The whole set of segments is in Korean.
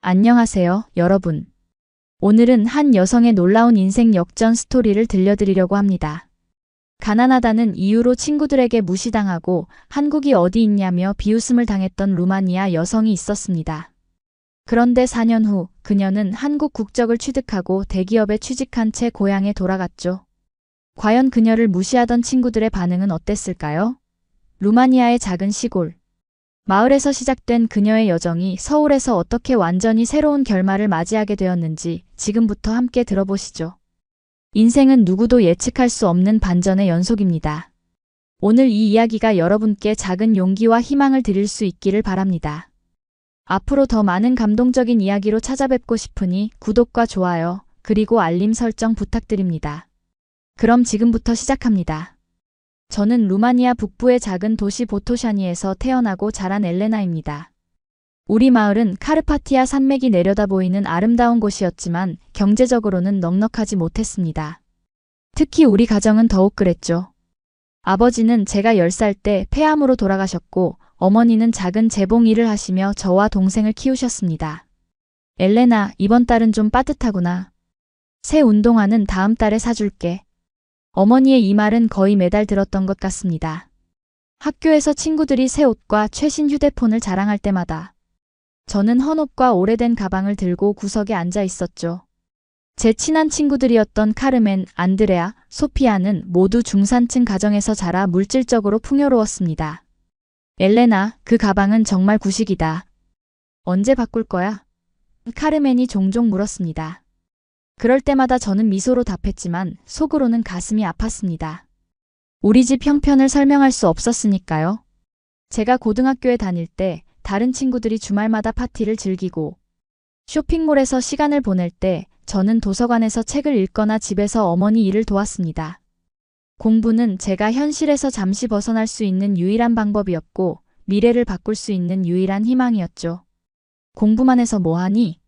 안녕하세요, 여러분. 오늘은 한 여성의 놀라운 인생 역전 스토리를 들려드리려고 합니다. 가난하다는 이유로 친구들에게 무시당하고 한국이 어디 있냐며 비웃음을 당했던 루마니아 여성이 있었습니다. 그런데 4년 후 그녀는 한국 국적을 취득하고 대기업에 취직한 채 고향에 돌아갔죠. 과연 그녀를 무시하던 친구들의 반응은 어땠을까요? 루마니아의 작은 시골 마을에서 시작된 그녀의 여정이 서울에서 어떻게 완전히 새로운 결말을 맞이하게 되었는지 지금부터 함께 들어보시죠. 인생은 누구도 예측할 수 없는 반전의 연속입니다. 오늘 이 이야기가 여러분께 작은 용기와 희망을 드릴 수 있기를 바랍니다. 앞으로 더 많은 감동적인 이야기로 찾아뵙고 싶으니 구독과 좋아요, 그리고 알림 설정 부탁드립니다. 그럼 지금부터 시작합니다. 저는 루마니아 북부의 작은 도시 보토샤니에서 태어나고 자란 엘레나입니다. 우리 마을은 카르파티아 산맥이 내려다 보이는 아름다운 곳이었지만 경제적으로는 넉넉하지 못했습니다. 특히 우리 가정은 더욱 그랬죠. 아버지는 제가 10살 때 폐암으로 돌아가셨고 어머니는 작은 재봉 일을 하시며 저와 동생을 키우셨습니다. 엘레나, 이번 달은 좀 빠듯하구나. 새 운동화는 다음 달에 사줄게. 어머니의 이 말은 거의 매달 들었던 것 같습니다. 학교에서 친구들이 새 옷과 최신 휴대폰을 자랑할 때마다 저는 헌옷과 오래된 가방을 들고 구석에 앉아 있었죠. 제 친한 친구들이었던 카르멘, 안드레아, 소피아는 모두 중산층 가정에서 자라 물질적으로 풍요로웠습니다. 엘레나, 그 가방은 정말 구식이다. 언제 바꿀 거야? 카르멘이 종종 물었습니다. 그럴 때마다 저는 미소로 답했지만 속으로는 가슴이 아팠습니다. 우리 집 형편을 설명할 수 없었으니까요. 제가 고등학교에 다닐 때 다른 친구들이 주말마다 파티를 즐기고 쇼핑몰에서 시간을 보낼 때 저는 도서관에서 책을 읽거나 집에서 어머니 일을 도왔습니다. 공부는 제가 현실에서 잠시 벗어날 수 있는 유일한 방법이었고 미래를 바꿀 수 있는 유일한 희망이었죠. 공부만 해서 뭐하니?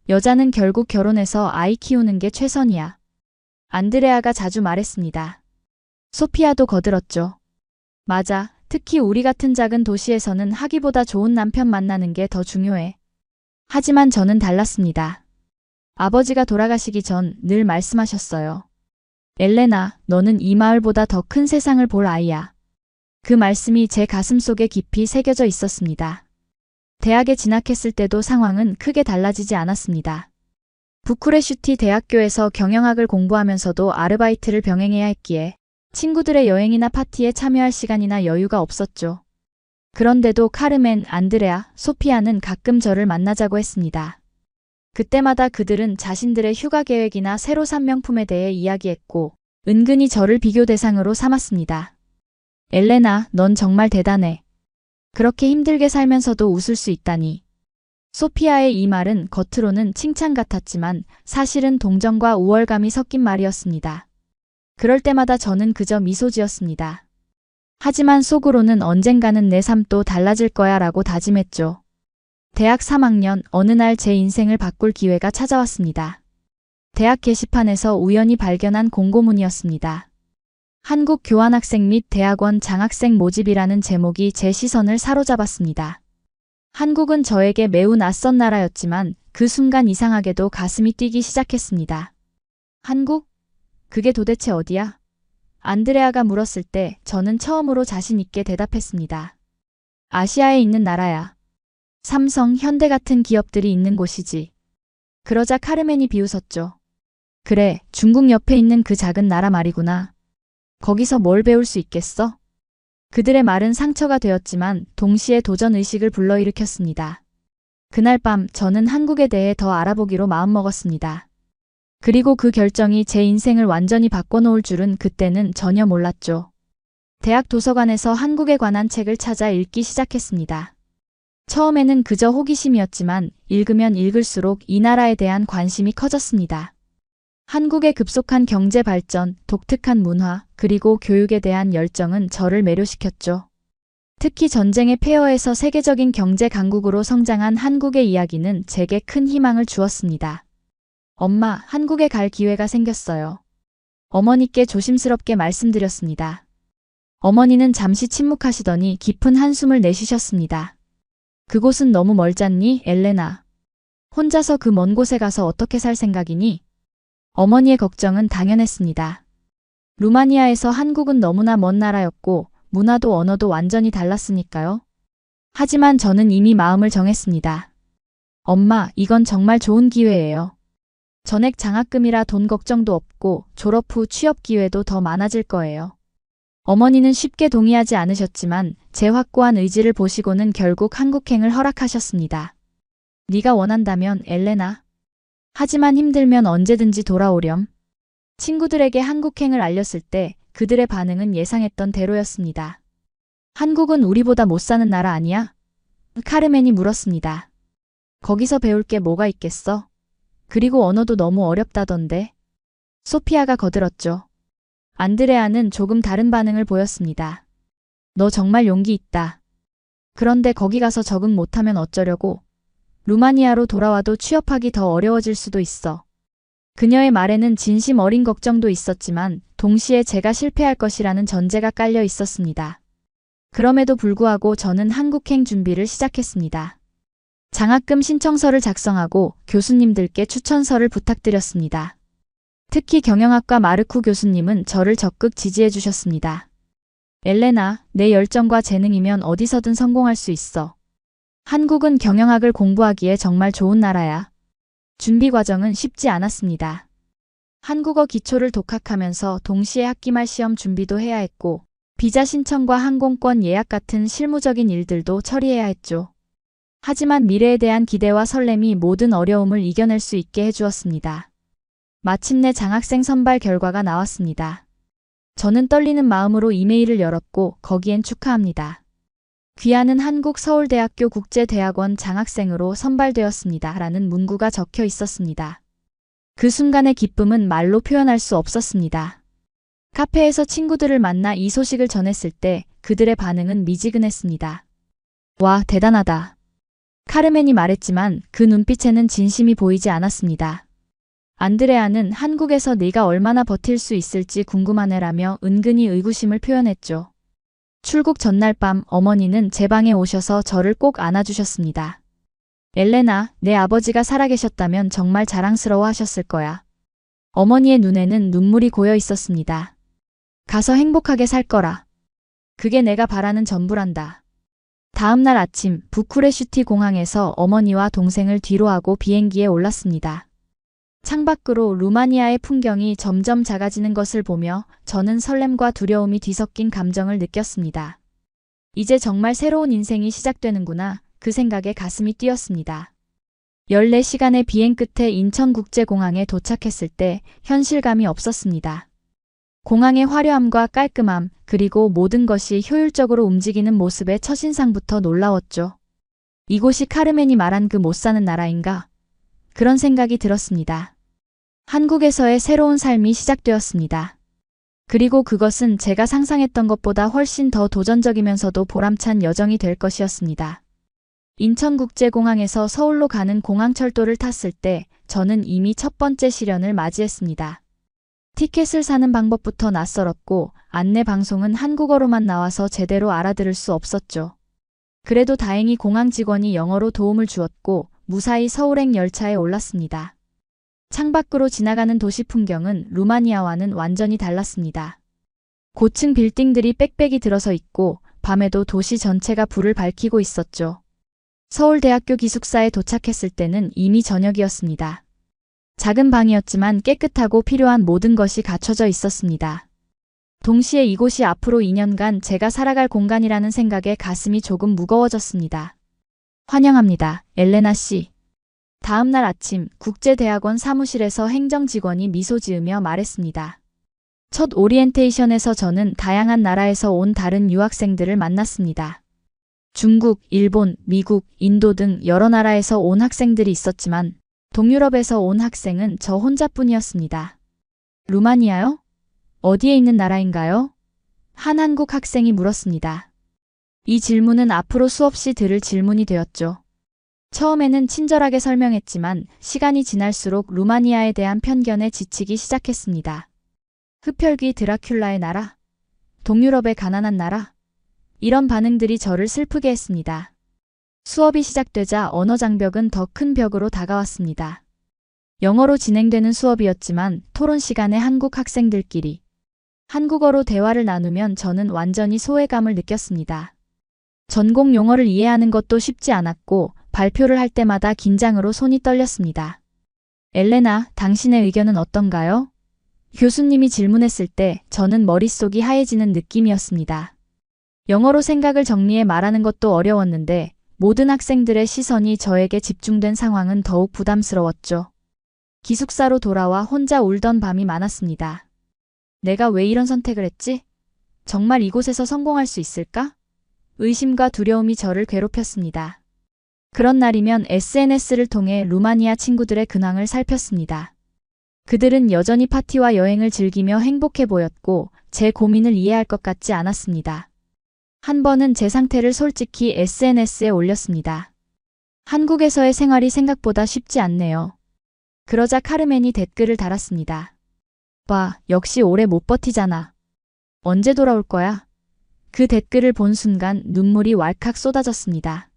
여자는 결국 결혼해서 아이 키우는 게 최선이야. 안드레아가 자주 말했습니다. 소피아도 거들었죠. 맞아, 특히 우리 같은 작은 도시에서는 하기보다 좋은 남편 만나는 게 더 중요해. 하지만 저는 달랐습니다. 아버지가 돌아가시기 전 늘 말씀하셨어요. 엘레나, 너는 이 마을보다 더 큰 세상을 볼 아이야. 그 말씀이 제 가슴 속에 깊이 새겨져 있었습니다. 대학에 진학했을 때도 상황은 크게 달라지지 않았습니다. 부쿠레슈티 대학교에서 경영학을 공부하면서도 아르바이트를 병행해야 했기에 친구들의 여행이나 파티에 참여할 시간이나 여유가 없었죠. 그런데도 카르멘, 안드레아, 소피아는 가끔 저를 만나자고 했습니다. 그때마다 그들은 자신들의 휴가 계획이나 새로 산 명품에 대해 이야기했고 은근히 저를 비교 대상으로 삼았습니다. 엘레나, 넌 정말 대단해. 그렇게 힘들게 살면서도 웃을 수 있다니. 소피아의 이 말은 겉으로는 칭찬 같았지만 사실은 동정과 우월감이 섞인 말이었습니다. 그럴 때마다 저는 그저 미소 지었습니다. 하지만 속으로는 언젠가는 내 삶도 달라질 거야 라고 다짐했죠. 대학 3학년 어느 날 제 인생을 바꿀 기회가 찾아왔습니다. 대학 게시판에서 우연히 발견한 공고문이었습니다. 한국 교환학생 및 대학원 장학생 모집이라는 제목이 제 시선을 사로잡았습니다. 한국은 저에게 매우 낯선 나라였지만 그 순간 이상하게도 가슴이 뛰기 시작했습니다. 한국? 그게 도대체 어디야? 안드레아가 물었을 때 저는 처음으로 자신 있게 대답했습니다. 아시아에 있는 나라야. 삼성, 현대 같은 기업들이 있는 곳이지. 그러자 카르멘이 비웃었죠. 그래, 중국 옆에 있는 그 작은 나라 말이구나. 거기서 뭘 배울 수 있겠어? 그들의 말은 상처가 되었지만 동시에 도전의식을 불러일으켰습니다. 그날 밤 저는 한국에 대해 더 알아보기로 마음먹었습니다. 그리고 그 결정이 제 인생을 완전히 바꿔놓을 줄은 그때는 전혀 몰랐죠. 대학 도서관에서 한국에 관한 책을 찾아 읽기 시작했습니다. 처음에는 그저 호기심이었지만 읽으면 읽을수록 이 나라에 대한 관심이 커졌습니다. 한국의 급속한 경제 발전, 독특한 문화, 그리고 교육에 대한 열정은 저를 매료시켰죠. 특히 전쟁의 폐허에서 세계적인 경제 강국으로 성장한 한국의 이야기는 제게 큰 희망을 주었습니다. 엄마, 한국에 갈 기회가 생겼어요. 어머니께 조심스럽게 말씀드렸습니다. 어머니는 잠시 침묵하시더니 깊은 한숨을 내쉬셨습니다. 그곳은 너무 멀잖니, 엘레나. 혼자서 그 먼 곳에 가서 어떻게 살 생각이니? 어머니의 걱정은 당연했습니다. 루마니아에서 한국은 너무나 먼 나라였고 문화도 언어도 완전히 달랐으니까요. 하지만 저는 이미 마음을 정했습니다. 엄마, 이건 정말 좋은 기회예요. 전액 장학금이라 돈 걱정도 없고 졸업 후 취업 기회도 더 많아질 거예요. 어머니는 쉽게 동의하지 않으셨지만 제 확고한 의지를 보시고는 결국 한국행을 허락하셨습니다. 네가 원한다면 엘레나. 하지만 힘들면 언제든지 돌아오렴. 친구들에게 한국행을 알렸을 때 그들의 반응은 예상했던 대로였습니다. 한국은 우리보다 못 사는 나라 아니야? 카르멘이 물었습니다. 거기서 배울 게 뭐가 있겠어? 그리고 언어도 너무 어렵다던데. 소피아가 거들었죠. 안드레아는 조금 다른 반응을 보였습니다. 너 정말 용기 있다. 그런데 거기 가서 적응 못하면 어쩌려고? 루마니아로 돌아와도 취업하기 더 어려워질 수도 있어. 그녀의 말에는 진심 어린 걱정도 있었지만 동시에 제가 실패할 것이라는 전제가 깔려 있었습니다. 그럼에도 불구하고 저는 한국행 준비를 시작했습니다. 장학금 신청서를 작성하고 교수님들께 추천서를 부탁드렸습니다. 특히 경영학과 마르쿠 교수님은 저를 적극 지지해 주셨습니다. 엘레나, 내 열정과 재능이면 어디서든 성공할 수 있어. 한국은 경영학을 공부하기에 정말 좋은 나라야. 준비 과정은 쉽지 않았습니다. 한국어 기초를 독학하면서 동시에 학기말 시험 준비도 해야 했고 비자 신청과 항공권 예약 같은 실무적인 일들도 처리해야 했죠. 하지만 미래에 대한 기대와 설렘이 모든 어려움을 이겨낼 수 있게 해주었습니다. 마침내 장학생 선발 결과가 나왔습니다. 저는 떨리는 마음으로 이메일을 열었고 거기엔 축하합니다. 귀하는 한국 서울대학교 국제대학원 장학생으로 선발되었습니다. 라는 문구가 적혀 있었습니다. 그 순간의 기쁨은 말로 표현할 수 없었습니다. 카페에서 친구들을 만나 이 소식을 전했을 때 그들의 반응은 미지근했습니다. 와, 대단하다. 카르멘이 말했지만 그 눈빛에는 진심이 보이지 않았습니다. 안드레아는 한국에서 네가 얼마나 버틸 수 있을지 궁금하네라며 은근히 의구심을 표현했죠. 출국 전날 밤 어머니는 제 방에 오셔서 저를 꼭 안아주셨습니다. 엘레나, 내 아버지가 살아계셨다면 정말 자랑스러워 하셨을 거야. 어머니의 눈에는 눈물이 고여 있었습니다. 가서 행복하게 살 거라. 그게 내가 바라는 전부란다. 다음 날 아침 부쿠레슈티 공항에서 어머니와 동생을 뒤로하고 비행기에 올랐습니다. 창밖으로 루마니아의 풍경이 점점 작아지는 것을 보며 저는 설렘과 두려움이 뒤섞인 감정을 느꼈습니다. 이제 정말 새로운 인생이 시작되는구나. 그 생각에 가슴이 뛰었습니다. 14시간의 비행 끝에 인천국제공항에 도착했을 때 현실감이 없었습니다. 공항의 화려함과 깔끔함, 그리고 모든 것이 효율적으로 움직이는 모습에 첫인상부터 놀라웠죠. 이곳이 카르멘이 말한 그 못 사는 나라인가? 그런 생각이 들었습니다. 한국에서의 새로운 삶이 시작되었습니다. 그리고 그것은 제가 상상했던 것보다 훨씬 더 도전적이면서도 보람찬 여정이 될 것이었습니다. 인천국제공항에서 서울로 가는 공항철도를 탔을 때 저는 이미 첫 번째 시련을 맞이했습니다. 티켓을 사는 방법부터 낯설었고 안내 방송은 한국어로만 나와서 제대로 알아들을 수 없었죠. 그래도 다행히 공항 직원이 영어로 도움을 주었고 무사히 서울행 열차에 올랐습니다. 창밖으로 지나가는 도시 풍경은 루마니아와는 완전히 달랐습니다. 고층 빌딩들이 빽빽이 들어서 있고 밤에도 도시 전체가 불을 밝히고 있었죠. 서울대학교 기숙사에 도착했을 때는 이미 저녁이었습니다. 작은 방이었지만 깨끗하고 필요한 모든 것이 갖춰져 있었습니다. 동시에 이곳이 앞으로 2년간 제가 살아갈 공간이라는 생각에 가슴이 조금 무거워졌습니다. 환영합니다, 엘레나 씨. 다음 날 아침 국제대학원 사무실에서 행정직원이 미소 지으며 말했습니다. 첫 오리엔테이션에서 저는 다양한 나라에서 온 다른 유학생들을 만났습니다. 중국, 일본, 미국, 인도 등 여러 나라에서 온 학생들이 있었지만 동유럽에서 온 학생은 저 혼자뿐이었습니다. 루마니아요? 어디에 있는 나라인가요? 한 한국 학생이 물었습니다. 이 질문은 앞으로 수없이 들을 질문이 되었죠. 처음에는 친절하게 설명했지만 시간이 지날수록 루마니아에 대한 편견에 지치기 시작했습니다. 흡혈귀 드라큘라의 나라? 동유럽의 가난한 나라? 이런 반응들이 저를 슬프게 했습니다. 수업이 시작되자 언어 장벽은 더 큰 벽으로 다가왔습니다. 영어로 진행되는 수업이었지만 토론 시간에 한국 학생들끼리 한국어로 대화를 나누면 저는 완전히 소외감을 느꼈습니다. 전공 용어를 이해하는 것도 쉽지 않았고 발표를 할 때마다 긴장으로 손이 떨렸습니다. 엘레나, 당신의 의견은 어떤가요? 교수님이 질문했을 때 저는 머릿속이 하얘지는 느낌이었습니다. 영어로 생각을 정리해 말하는 것도 어려웠는데 모든 학생들의 시선이 저에게 집중된 상황은 더욱 부담스러웠죠. 기숙사로 돌아와 혼자 울던 밤이 많았습니다. 내가 왜 이런 선택을 했지? 정말 이곳에서 성공할 수 있을까? 의심과 두려움이 저를 괴롭혔습니다. 그런 날이면 SNS를 통해 루마니아 친구들의 근황을 살폈습니다. 그들은 여전히 파티와 여행을 즐기며 행복해 보였고 제 고민을 이해할 것 같지 않았습니다. 한 번은 제 상태를 솔직히 SNS에 올렸습니다. 한국에서의 생활이 생각보다 쉽지 않네요. 그러자 카르멘이 댓글을 달았습니다. 봐, 역시 오래 못 버티잖아. 언제 돌아올 거야? 그 댓글을 본 순간 눈물이 왈칵 쏟아졌습니다.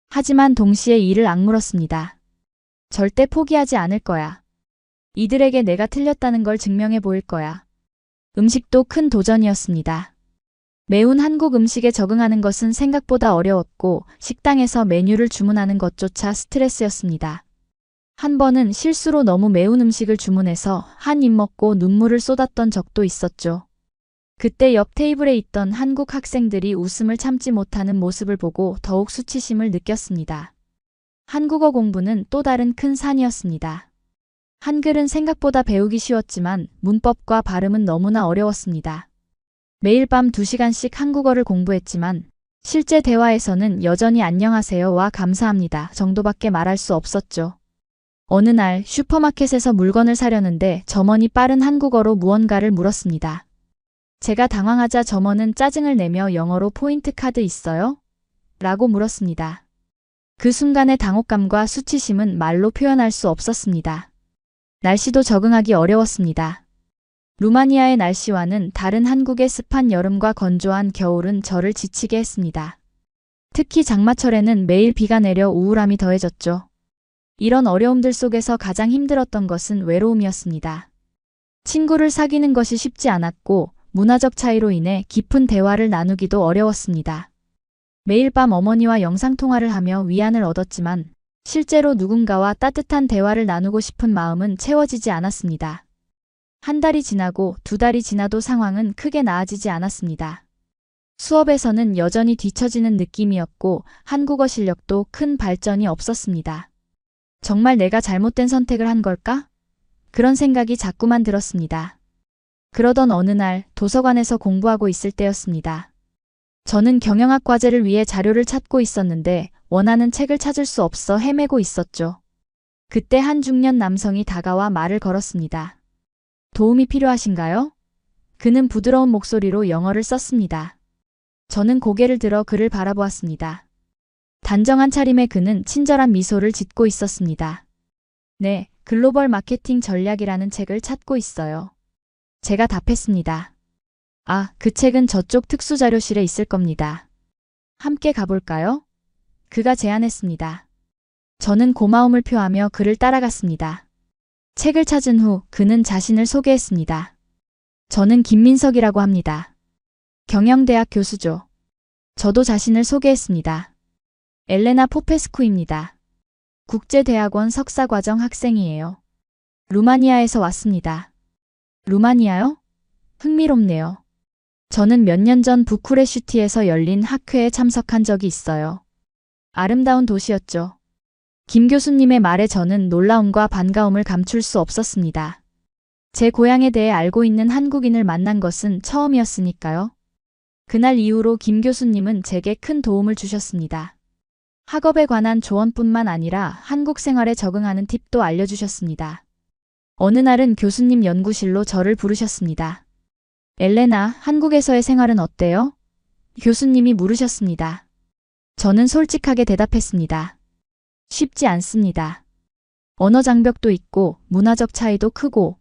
하지만 동시에 이를 악물었습니다. 절대 포기하지 않을 거야. 이들에게 내가 틀렸다는 걸 증명해 보일 거야. 음식도 큰 도전이었습니다. 매운 한국 음식에 적응하는 것은 생각보다 어려웠고 식당에서 메뉴를 주문하는 것조차 스트레스였습니다. 한 번은 실수로 너무 매운 음식을 주문해서 한 입 먹고 눈물을 쏟았던 적도 있었죠. 그때 옆 테이블에 있던 한국 학생들이 웃음을 참지 못하는 모습을 보고 더욱 수치심을 느꼈습니다. 한국어 공부는 또 다른 큰 산이었습니다. 한글은 생각보다 배우기 쉬웠지만 문법과 발음은 너무나 어려웠습니다. 매일 밤 2시간씩 한국어를 공부했지만 실제 대화에서는 여전히 안녕하세요와 감사합니다 정도밖에 말할 수 없었죠. 어느 날 슈퍼마켓에서 물건을 사려는데 점원이 빠른 한국어로 무언가를 물었습니다. 제가 당황하자 점원은 짜증을 내며 영어로 포인트 카드 있어요? 라고 물었습니다. 그 순간의 당혹감과 수치심은 말로 표현할 수 없었습니다. 날씨도 적응하기 어려웠습니다. 루마니아의 날씨와는 다른 한국의 습한 여름과 건조한 겨울은 저를 지치게 했습니다. 특히 장마철에는 매일 비가 내려 우울함이 더해졌죠. 이런 어려움들 속에서 가장 힘들었던 것은 외로움이었습니다. 친구를 사귀는 것이 쉽지 않았고 문화적 차이로 인해 깊은 대화를 나누기도 어려웠습니다. 매일 밤 어머니와 영상통화를 하며 위안을 얻었지만 실제로 누군가와 따뜻한 대화를 나누고 싶은 마음은 채워지지 않았습니다. 한 달이 지나고 2달이 지나도 상황은 크게 나아지지 않았습니다. 수업에서는 여전히 뒤처지는 느낌이었고 한국어 실력도 큰 발전이 없었습니다. 정말 내가 잘못된 선택을 한 걸까? 그런 생각이 자꾸만 들었습니다. 그러던 어느 날 도서관에서 공부하고 있을 때였습니다. 저는 경영학 과제를 위해 자료를 찾고 있었는데 원하는 책을 찾을 수 없어 헤매고 있었죠. 그때 한 중년 남성이 다가와 말을 걸었습니다. 도움이 필요하신가요? 그는 부드러운 목소리로 영어를 썼습니다. 저는 고개를 들어 그를 바라보았습니다. 단정한 차림의 그는 친절한 미소를 짓고 있었습니다. 네, 글로벌 마케팅 전략이라는 책을 찾고 있어요. 제가 답했습니다. 아, 그 책은 저쪽 특수자료실에 있을 겁니다. 함께 가볼까요? 그가 제안했습니다. 저는 고마움을 표하며 그를 따라갔습니다. 책을 찾은 후 그는 자신을 소개했습니다. 저는 김민석이라고 합니다. 경영대학 교수죠. 저도 자신을 소개했습니다. 엘레나 포페스쿠입니다. 국제대학원 석사과정 학생이에요. 루마니아에서 왔습니다. 루마니아요? 흥미롭네요. 저는 몇 년 전 부쿠레슈티에서 열린 학회에 참석한 적이 있어요. 아름다운 도시였죠. 김 교수님의 말에 저는 놀라움과 반가움을 감출 수 없었습니다. 제 고향에 대해 알고 있는 한국인을 만난 것은 처음이었으니까요. 그날 이후로 김 교수님은 제게 큰 도움을 주셨습니다. 학업에 관한 조언뿐만 아니라 한국 생활에 적응하는 팁도 알려주셨습니다. 어느 날은 교수님 연구실로 저를 부르셨습니다. 엘레나, 한국에서의 생활은 어때요? 교수님이 물으셨습니다. 저는 솔직하게 대답했습니다. 쉽지 않습니다. 언어 장벽도 있고 문화적 차이도 크고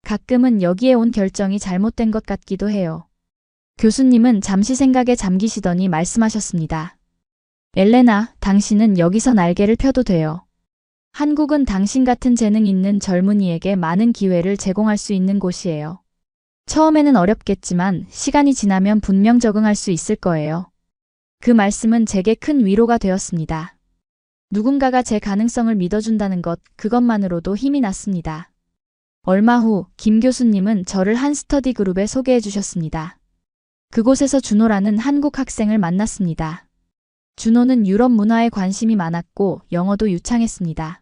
가끔은 여기에 온 결정이 잘못된 것 같기도 해요. 교수님은 잠시 생각에 잠기시더니 말씀하셨습니다. 엘레나, 당신은 여기서 날개를 펴도 돼요. 한국은 당신 같은 재능 있는 젊은이에게 많은 기회를 제공할 수 있는 곳이에요. 처음에는 어렵겠지만 시간이 지나면 분명 적응할 수 있을 거예요. 그 말씀은 제게 큰 위로가 되었습니다. 누군가가 제 가능성을 믿어준다는 것, 그것만으로도 힘이 났습니다. 얼마 후 김 교수님은 저를 한 스터디 그룹에 소개해 주셨습니다. 그곳에서 준호라는 한국 학생을 만났습니다. 준호는 유럽 문화에 관심이 많았고 영어도 유창했습니다.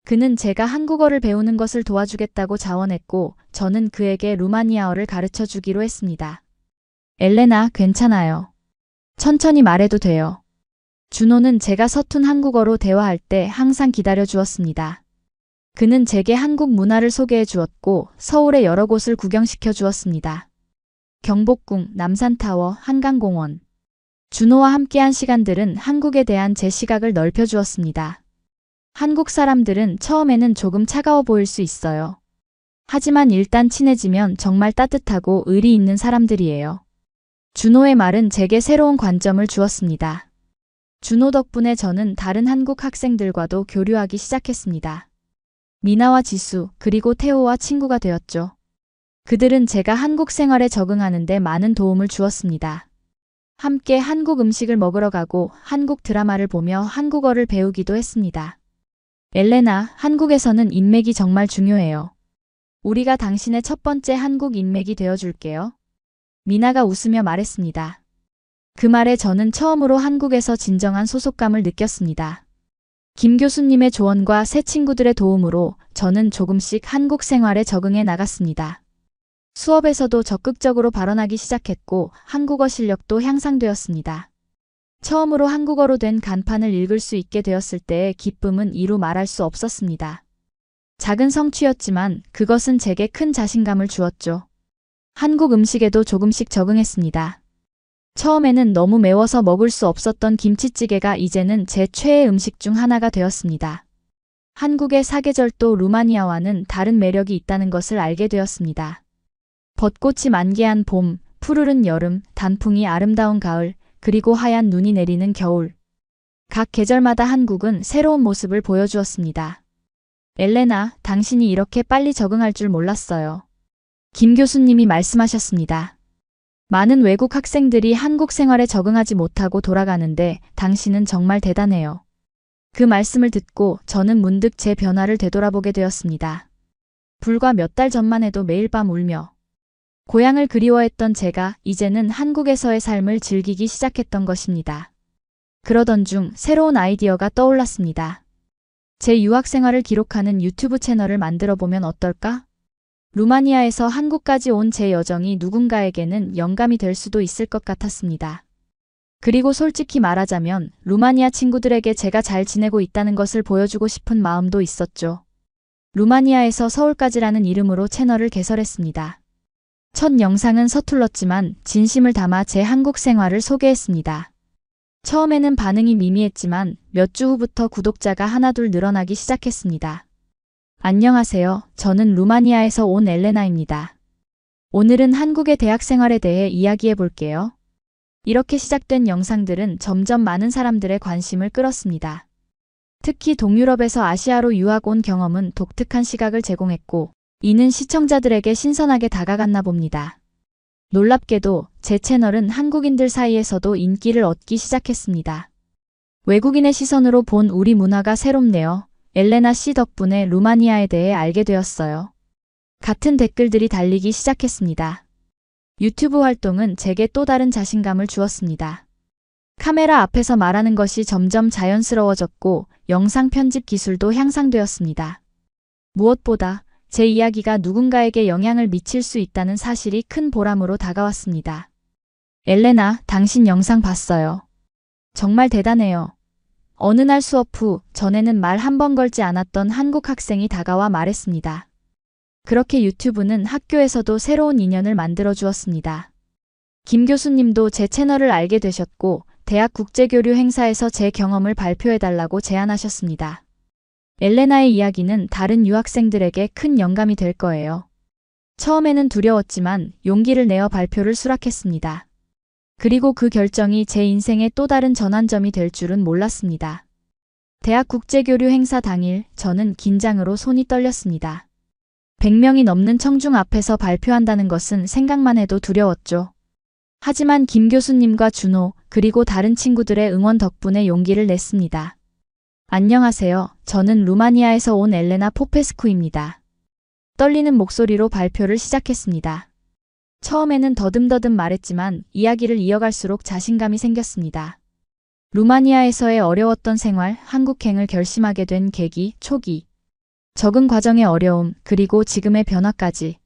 그는 제가 한국어를 배우는 것을 도와주겠다고 자원했고 저는 그에게 루마니아어를 가르쳐 주기로 했습니다. 엘레나, 괜찮아요. 천천히 말해도 돼요. 준호는 제가 서툰 한국어로 대화할 때 항상 기다려 주었습니다. 그는 제게 한국 문화를 소개해 주었고 서울의 여러 곳을 구경시켜 주었습니다. 경복궁, 남산타워, 한강공원. 준호와 함께한 시간들은 한국에 대한 제 시각을 넓혀 주었습니다. 한국 사람들은 처음에는 조금 차가워 보일 수 있어요. 하지만 일단 친해지면 정말 따뜻하고 의리 있는 사람들이에요. 준호의 말은 제게 새로운 관점을 주었습니다. 준호 덕분에 저는 다른 한국 학생들과도 교류하기 시작했습니다. 미나와 지수, 그리고 태호와 친구가 되었죠. 그들은 제가 한국 생활에 적응하는 데 많은 도움을 주었습니다. 함께 한국 음식을 먹으러 가고 한국 드라마를 보며 한국어를 배우기도 했습니다. 엘레나, 한국에서는 인맥이 정말 중요해요. 우리가 당신의 첫 번째 한국 인맥이 되어줄게요. 미나가 웃으며 말했습니다. 그 말에 저는 처음으로 한국에서 진정한 소속감을 느꼈습니다. 김 교수님의 조언과 새 친구들의 도움으로 저는 조금씩 한국 생활에 적응해 나갔습니다. 수업에서도 적극적으로 발언하기 시작했고 한국어 실력도 향상되었습니다. 처음으로 한국어로 된 간판을 읽을 수 있게 되었을 때의 기쁨은 이루 말할 수 없었습니다. 작은 성취였지만 그것은 제게 큰 자신감을 주었죠. 한국 음식에도 조금씩 적응했습니다. 처음에는 너무 매워서 먹을 수 없었던 김치찌개가 이제는 제 최애 음식 중 하나가 되었습니다. 한국의 사계절도 루마니아와는 다른 매력이 있다는 것을 알게 되었습니다. 벚꽃이 만개한 봄, 푸르른 여름, 단풍이 아름다운 가을, 그리고 하얀 눈이 내리는 겨울. 각 계절마다 한국은 새로운 모습을 보여주었습니다. 엘레나, 당신이 이렇게 빨리 적응할 줄 몰랐어요. 김 교수님이 말씀하셨습니다. 많은 외국 학생들이 한국 생활에 적응하지 못하고 돌아가는데 당신은 정말 대단해요. 그 말씀을 듣고 저는 문득 제 변화를 되돌아보게 되었습니다. 불과 몇 달 전만 해도 매일 밤 울며 고향을 그리워했던 제가 이제는 한국에서의 삶을 즐기기 시작했던 것입니다. 그러던 중 새로운 아이디어가 떠올랐습니다. 제 유학 생활을 기록하는 유튜브 채널을 만들어 보면 어떨까? 루마니아에서 한국까지 온 제 여정이 누군가에게는 영감이 될 수도 있을 것 같았습니다. 그리고 솔직히 말하자면 루마니아 친구들에게 제가 잘 지내고 있다는 것을 보여주고 싶은 마음도 있었죠. 루마니아에서 서울까지라는 이름으로 채널을 개설했습니다. 첫 영상은 서툴렀지만 진심을 담아 제 한국 생활을 소개했습니다. 처음에는 반응이 미미했지만 몇 주 후부터 구독자가 하나둘 늘어나기 시작했습니다. 안녕하세요. 저는 루마니아에서 온 엘레나입니다. 오늘은 한국의 대학 생활에 대해 이야기해 볼게요. 이렇게 시작된 영상들은 점점 많은 사람들의 관심을 끌었습니다. 특히 동유럽에서 아시아로 유학 온 경험은 독특한 시각을 제공했고 이는 시청자들에게 신선하게 다가갔나 봅니다. 놀랍게도 제 채널은 한국인들 사이에서도 인기를 얻기 시작했습니다. 외국인의 시선으로 본 우리 문화가 새롭네요. 엘레나 씨 덕분에 루마니아에 대해 알게 되었어요. 같은 댓글들이 달리기 시작했습니다. 유튜브 활동은 제게 또 다른 자신감을 주었습니다. 카메라 앞에서 말하는 것이 점점 자연스러워졌고 영상 편집 기술도 향상되었습니다. 무엇보다 제 이야기가 누군가에게 영향을 미칠 수 있다는 사실이 큰 보람으로 다가왔습니다. 엘레나, 당신 영상 봤어요. 정말 대단해요. 어느 날 수업 후 전에는 말 한 번 걸지 않았던 한국 학생이 다가와 말했습니다. 그렇게 유튜브는 학교에서도 새로운 인연을 만들어 주었습니다. 김 교수님도 제 채널을 알게 되셨고 대학 국제교류 행사에서 제 경험을 발표해달라고 제안하셨습니다. 엘레나의 이야기는 다른 유학생들에게 큰 영감이 될 거예요. 처음에는 두려웠지만 용기를 내어 발표를 수락했습니다. 그리고 그 결정이 제 인생의 또 다른 전환점이 될 줄은 몰랐습니다. 대학 국제교류 행사 당일 저는 긴장으로 손이 떨렸습니다. 100명이 넘는 청중 앞에서 발표한다는 것은 생각만 해도 두려웠죠. 하지만 김 교수님과 준호 그리고 다른 친구들의 응원 덕분에 용기를 냈습니다. 안녕하세요. 저는 루마니아에서 온 엘레나 포페스쿠입니다. 떨리는 목소리로 발표를 시작했습니다. 처음에는 더듬더듬 말했지만 이야기를 이어갈수록 자신감이 생겼습니다. 루마니아에서의 어려웠던 생활, 한국행을 결심하게 된 계기, 초기, 적응 과정의 어려움, 그리고 지금의 변화까지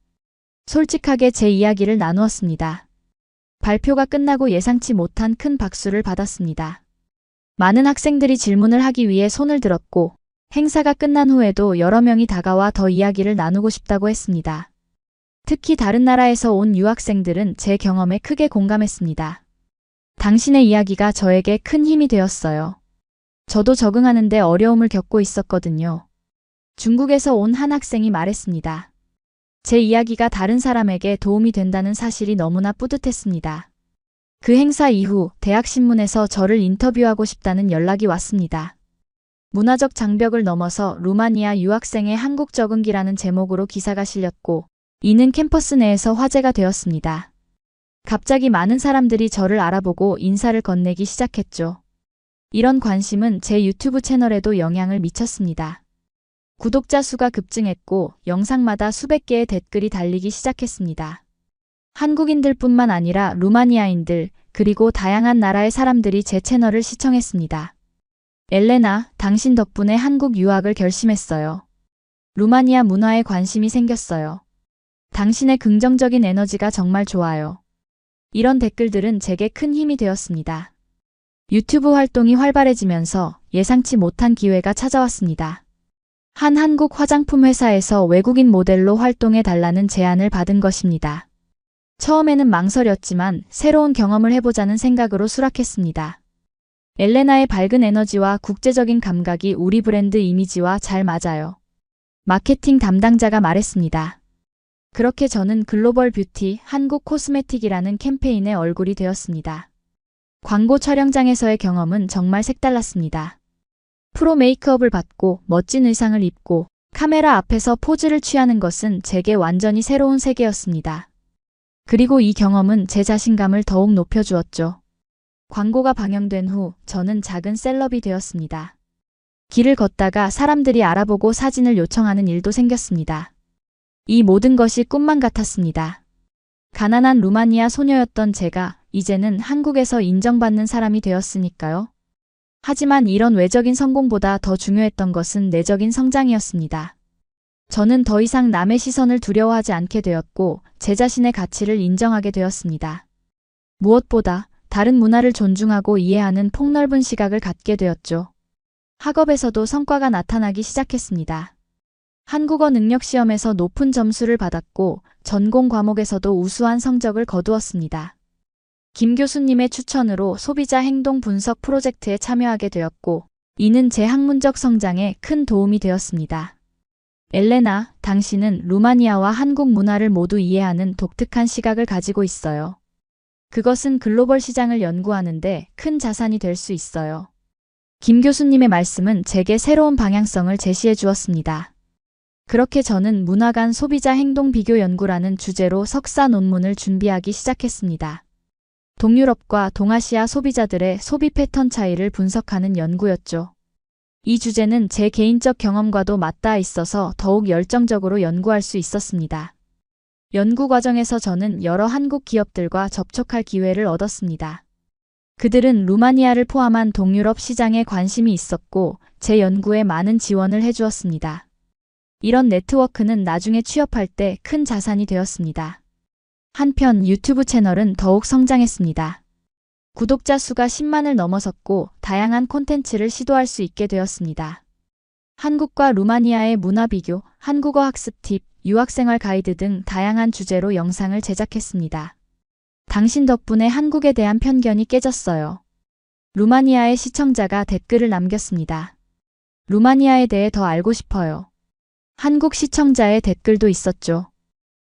솔직하게 제 이야기를 나누었습니다. 발표가 끝나고 예상치 못한 큰 박수를 받았습니다. 많은 학생들이 질문을 하기 위해 손을 들었고 행사가 끝난 후에도 여러 명이 다가와 더 이야기를 나누고 싶다고 했습니다. 특히 다른 나라에서 온 유학생들은 제 경험에 크게 공감했습니다. 당신의 이야기가 저에게 큰 힘이 되었어요. 저도 적응하는데 어려움을 겪고 있었거든요. 중국에서 온 한 학생이 말했습니다. 제 이야기가 다른 사람에게 도움이 된다는 사실이 너무나 뿌듯했습니다. 그 행사 이후 대학신문에서 저를 인터뷰하고 싶다는 연락이 왔습니다. 문화적 장벽을 넘어서 루마니아 유학생의 한국 적응기라는 제목으로 기사가 실렸고 이는 캠퍼스 내에서 화제가 되었습니다. 갑자기 많은 사람들이 저를 알아보고 인사를 건네기 시작했죠. 이런 관심은 제 유튜브 채널에도 영향을 미쳤습니다. 구독자 수가 급증했고 영상마다 수백 개의 댓글이 달리기 시작했습니다. 한국인들뿐만 아니라 루마니아인들 그리고 다양한 나라의 사람들이 제 채널을 시청했습니다. 엘레나, 당신 덕분에 한국 유학을 결심했어요. 루마니아 문화에 관심이 생겼어요. 당신의 긍정적인 에너지가 정말 좋아요. 이런 댓글들은 제게 큰 힘이 되었습니다. 유튜브 활동이 활발해지면서 예상치 못한 기회가 찾아왔습니다. 한 한국 화장품 회사에서 외국인 모델로 활동해 달라는 제안을 받은 것입니다. 처음에는 망설였지만 새로운 경험을 해보자는 생각으로 수락했습니다. 엘레나의 밝은 에너지와 국제적인 감각이 우리 브랜드 이미지와 잘 맞아요. 마케팅 담당자가 말했습니다. 그렇게 저는 글로벌 뷰티 한국 코스메틱이라는 캠페인의 얼굴이 되었습니다. 광고 촬영장에서의 경험은 정말 색달랐습니다. 프로 메이크업을 받고 멋진 의상을 입고 카메라 앞에서 포즈를 취하는 것은 제게 완전히 새로운 세계였습니다. 그리고 이 경험은 제 자신감을 더욱 높여주었죠. 광고가 방영된 후 저는 작은 셀럽이 되었습니다. 길을 걷다가 사람들이 알아보고 사진을 요청하는 일도 생겼습니다. 이 모든 것이 꿈만 같았습니다. 가난한 루마니아 소녀였던 제가 이제는 한국에서 인정받는 사람이 되었으니까요. 하지만 이런 외적인 성공보다 더 중요했던 것은 내적인 성장이었습니다. 저는 더 이상 남의 시선을 두려워하지 않게 되었고 제 자신의 가치를 인정하게 되었습니다. 무엇보다 다른 문화를 존중하고 이해하는 폭넓은 시각을 갖게 되었죠. 학업에서도 성과가 나타나기 시작했습니다. 한국어 능력 시험에서 높은 점수를 받았고 전공 과목에서도 우수한 성적을 거두었습니다. 김 교수님의 추천으로 소비자 행동 분석 프로젝트에 참여하게 되었고 이는 제 학문적 성장에 큰 도움이 되었습니다. 엘레나, 당신은 루마니아와 한국 문화를 모두 이해하는 독특한 시각을 가지고 있어요. 그것은 글로벌 시장을 연구하는데 큰 자산이 될 수 있어요. 김 교수님의 말씀은 제게 새로운 방향성을 제시해 주었습니다. 그렇게 저는 문화 간 소비자 행동 비교 연구라는 주제로 석사 논문을 준비하기 시작했습니다. 동유럽과 동아시아 소비자들의 소비 패턴 차이를 분석하는 연구였죠. 이 주제는 제 개인적 경험과도 맞닿아 있어서 더욱 열정적으로 연구할 수 있었습니다. 연구 과정에서 저는 여러 한국 기업들과 접촉할 기회를 얻었습니다. 그들은 루마니아를 포함한 동유럽 시장에 관심이 있었고 제 연구에 많은 지원을 해주었습니다. 이런 네트워크는 나중에 취업할 때 큰 자산이 되었습니다. 한편 유튜브 채널은 더욱 성장했습니다. 구독자 수가 10만을 넘어섰고 다양한 콘텐츠를 시도할 수 있게 되었습니다. 한국과 루마니아의 문화 비교, 한국어 학습 팁, 유학생활 가이드 등 다양한 주제로 영상을 제작했습니다. 당신 덕분에 한국에 대한 편견이 깨졌어요. 루마니아의 시청자가 댓글을 남겼습니다. 루마니아에 대해 더 알고 싶어요. 한국 시청자의 댓글도 있었죠.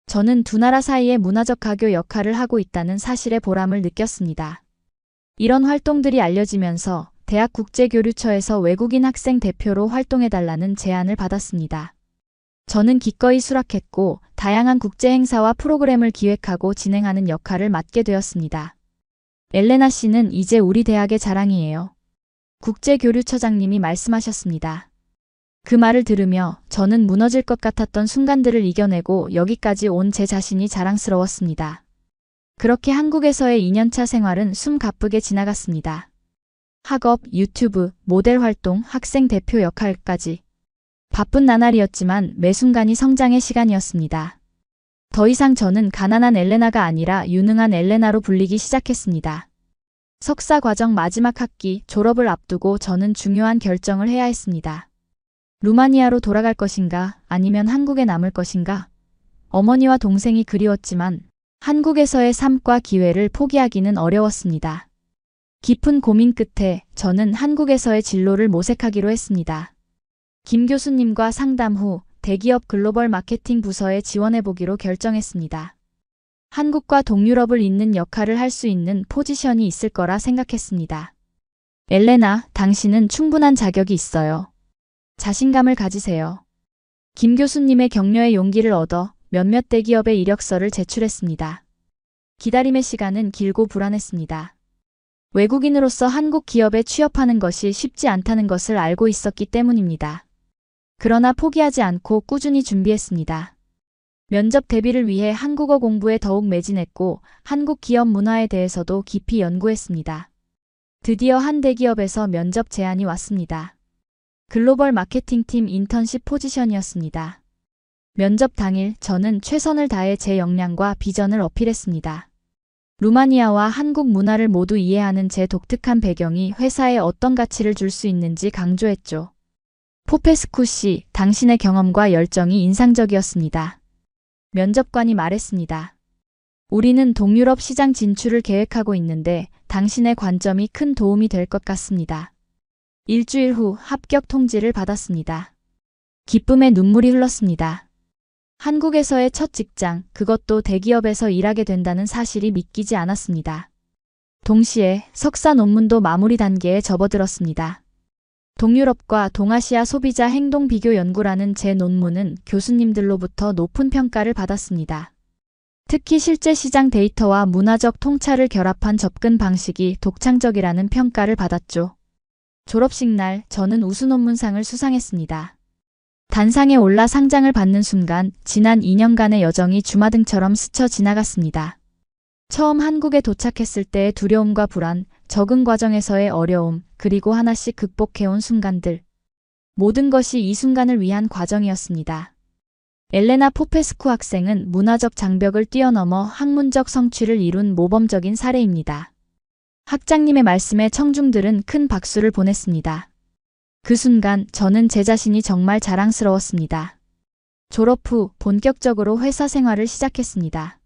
저는 두 나라 사이의 문화적 가교 역할을 하고 있다는 사실에 보람을 느꼈습니다. 이런 활동들이 알려지면서 대학 국제교류처에서 외국인 학생 대표로 활동해달라는 제안을 받았습니다. 저는 기꺼이 수락했고 다양한 국제 행사와 프로그램을 기획하고 진행하는 역할을 맡게 되었습니다. 엘레나 씨는 이제 우리 대학의 자랑이에요. 국제교류처장님이 말씀하셨습니다. 그 말을 들으며 저는 무너질 것 같았던 순간들을 이겨내고 여기까지 온 제 자신이 자랑스러웠습니다. 그렇게 한국에서의 2년차 생활은 숨 가쁘게 지나갔습니다. 학업, 유튜브, 모델 활동, 학생 대표 역할까지. 바쁜 나날이었지만 매 순간이 성장의 시간이었습니다. 더 이상 저는 가난한 엘레나가 아니라 유능한 엘레나로 불리기 시작했습니다. 석사 과정 마지막 학기 졸업을 앞두고 저는 중요한 결정을 해야 했습니다. 루마니아로 돌아갈 것인가 아니면 한국에 남을 것인가? 어머니와 동생이 그리웠지만 한국에서의 삶과 기회를 포기하기는 어려웠습니다. 깊은 고민 끝에 저는 한국에서의 진로를 모색하기로 했습니다. 김 교수님과 상담 후 대기업 글로벌 마케팅 부서에 지원해보기로 결정했습니다. 한국과 동유럽을 잇는 역할을 할 수 있는 포지션이 있을 거라 생각했습니다. 엘레나, 당신은 충분한 자격이 있어요. 자신감을 가지세요. 김 교수님의 격려에 용기를 얻어 몇몇 대기업의 이력서를 제출했습니다. 기다림의 시간은 길고 불안했습니다. 외국인으로서 한국 기업에 취업하는 것이 쉽지 않다는 것을 알고 있었기 때문입니다. 그러나 포기하지 않고 꾸준히 준비했습니다. 면접 대비를 위해 한국어 공부에 더욱 매진했고 한국 기업 문화에 대해서도 깊이 연구했습니다. 드디어 한 대기업에서 면접 제안이 왔습니다. 글로벌 마케팅팀 인턴십 포지션이었습니다. 면접 당일 저는 최선을 다해 제 역량과 비전을 어필했습니다. 루마니아와 한국 문화를 모두 이해하는 제 독특한 배경이 회사에 어떤 가치를 줄 수 있는지 강조했죠. 포페스쿠 씨, 당신의 경험과 열정이 인상적이었습니다. 면접관이 말했습니다. 우리는 동유럽 시장 진출을 계획하고 있는데 당신의 관점이 큰 도움이 될 것 같습니다. 일주일 후 합격 통지를 받았습니다. 기쁨의 눈물이 흘렀습니다. 한국에서의 첫 직장, 그것도 대기업에서 일하게 된다는 사실이 믿기지 않았습니다. 동시에 석사 논문도 마무리 단계에 접어들었습니다. 동유럽과 동아시아 소비자 행동 비교 연구라는 제 논문은 교수님들로부터 높은 평가를 받았습니다. 특히 실제 시장 데이터와 문화적 통찰을 결합한 접근 방식이 독창적이라는 평가를 받았죠. 졸업식 날 저는 우수 논문상을 수상했습니다. 단상에 올라 상장을 받는 순간 지난 2년간의 여정이 주마등처럼 스쳐 지나갔습니다. 처음 한국에 도착했을 때의 두려움과 불안, 적응 과정에서의 어려움, 그리고 하나씩 극복해온 순간들. 모든 것이 이 순간을 위한 과정이었습니다. 엘레나 포페스쿠 학생은 문화적 장벽을 뛰어넘어 학문적 성취를 이룬 모범적인 사례입니다. 학장님의 말씀에 청중들은 큰 박수를 보냈습니다. 그 순간 저는 제 자신이 정말 자랑스러웠습니다. 졸업 후 본격적으로 회사 생활을 시작했습니다.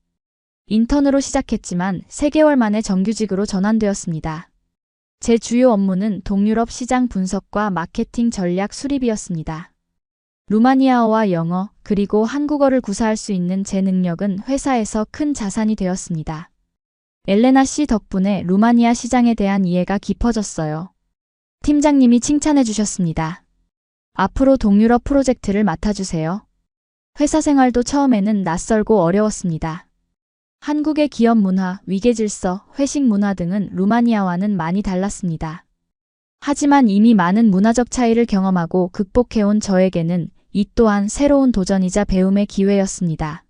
인턴으로 시작했지만 3개월 만에 정규직으로 전환되었습니다. 제 주요 업무는 동유럽 시장 분석과 마케팅 전략 수립이었습니다. 루마니아어와 영어, 그리고 한국어를 구사할 수 있는 제 능력은 회사에서 큰 자산이 되었습니다. 엘레나 씨 덕분에 루마니아 시장에 대한 이해가 깊어졌어요. 팀장님이 칭찬해 주셨습니다. 앞으로 동유럽 프로젝트를 맡아주세요. 회사 생활도 처음에는 낯설고 어려웠습니다. 한국의 기업 문화, 위계 질서, 회식 문화 등은 루마니아와는 많이 달랐습니다. 하지만 이미 많은 문화적 차이를 경험하고 극복해온 저에게는 이 또한 새로운 도전이자 배움의 기회였습니다.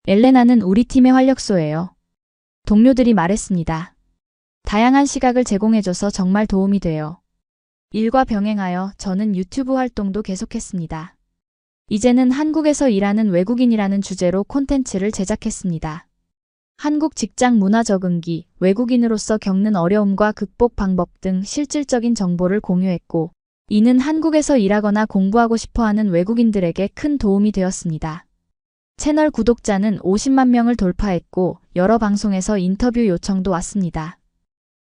엘레나는 우리 팀의 활력소예요. 동료들이 말했습니다. 다양한 시각을 제공해줘서 정말 도움이 돼요. 일과 병행하여 저는 유튜브 활동도 계속했습니다. 이제는 한국에서 일하는 외국인이라는 주제로 콘텐츠를 제작했습니다. 한국 직장 문화 적응기, 외국인으로서 겪는 어려움과 극복 방법 등 실질적인 정보를 공유했고, 이는 한국에서 일하거나 공부하고 싶어하는 외국인들에게 큰 도움이 되었습니다. 채널 구독자는 50만 명을 돌파했고, 여러 방송에서 인터뷰 요청도 왔습니다.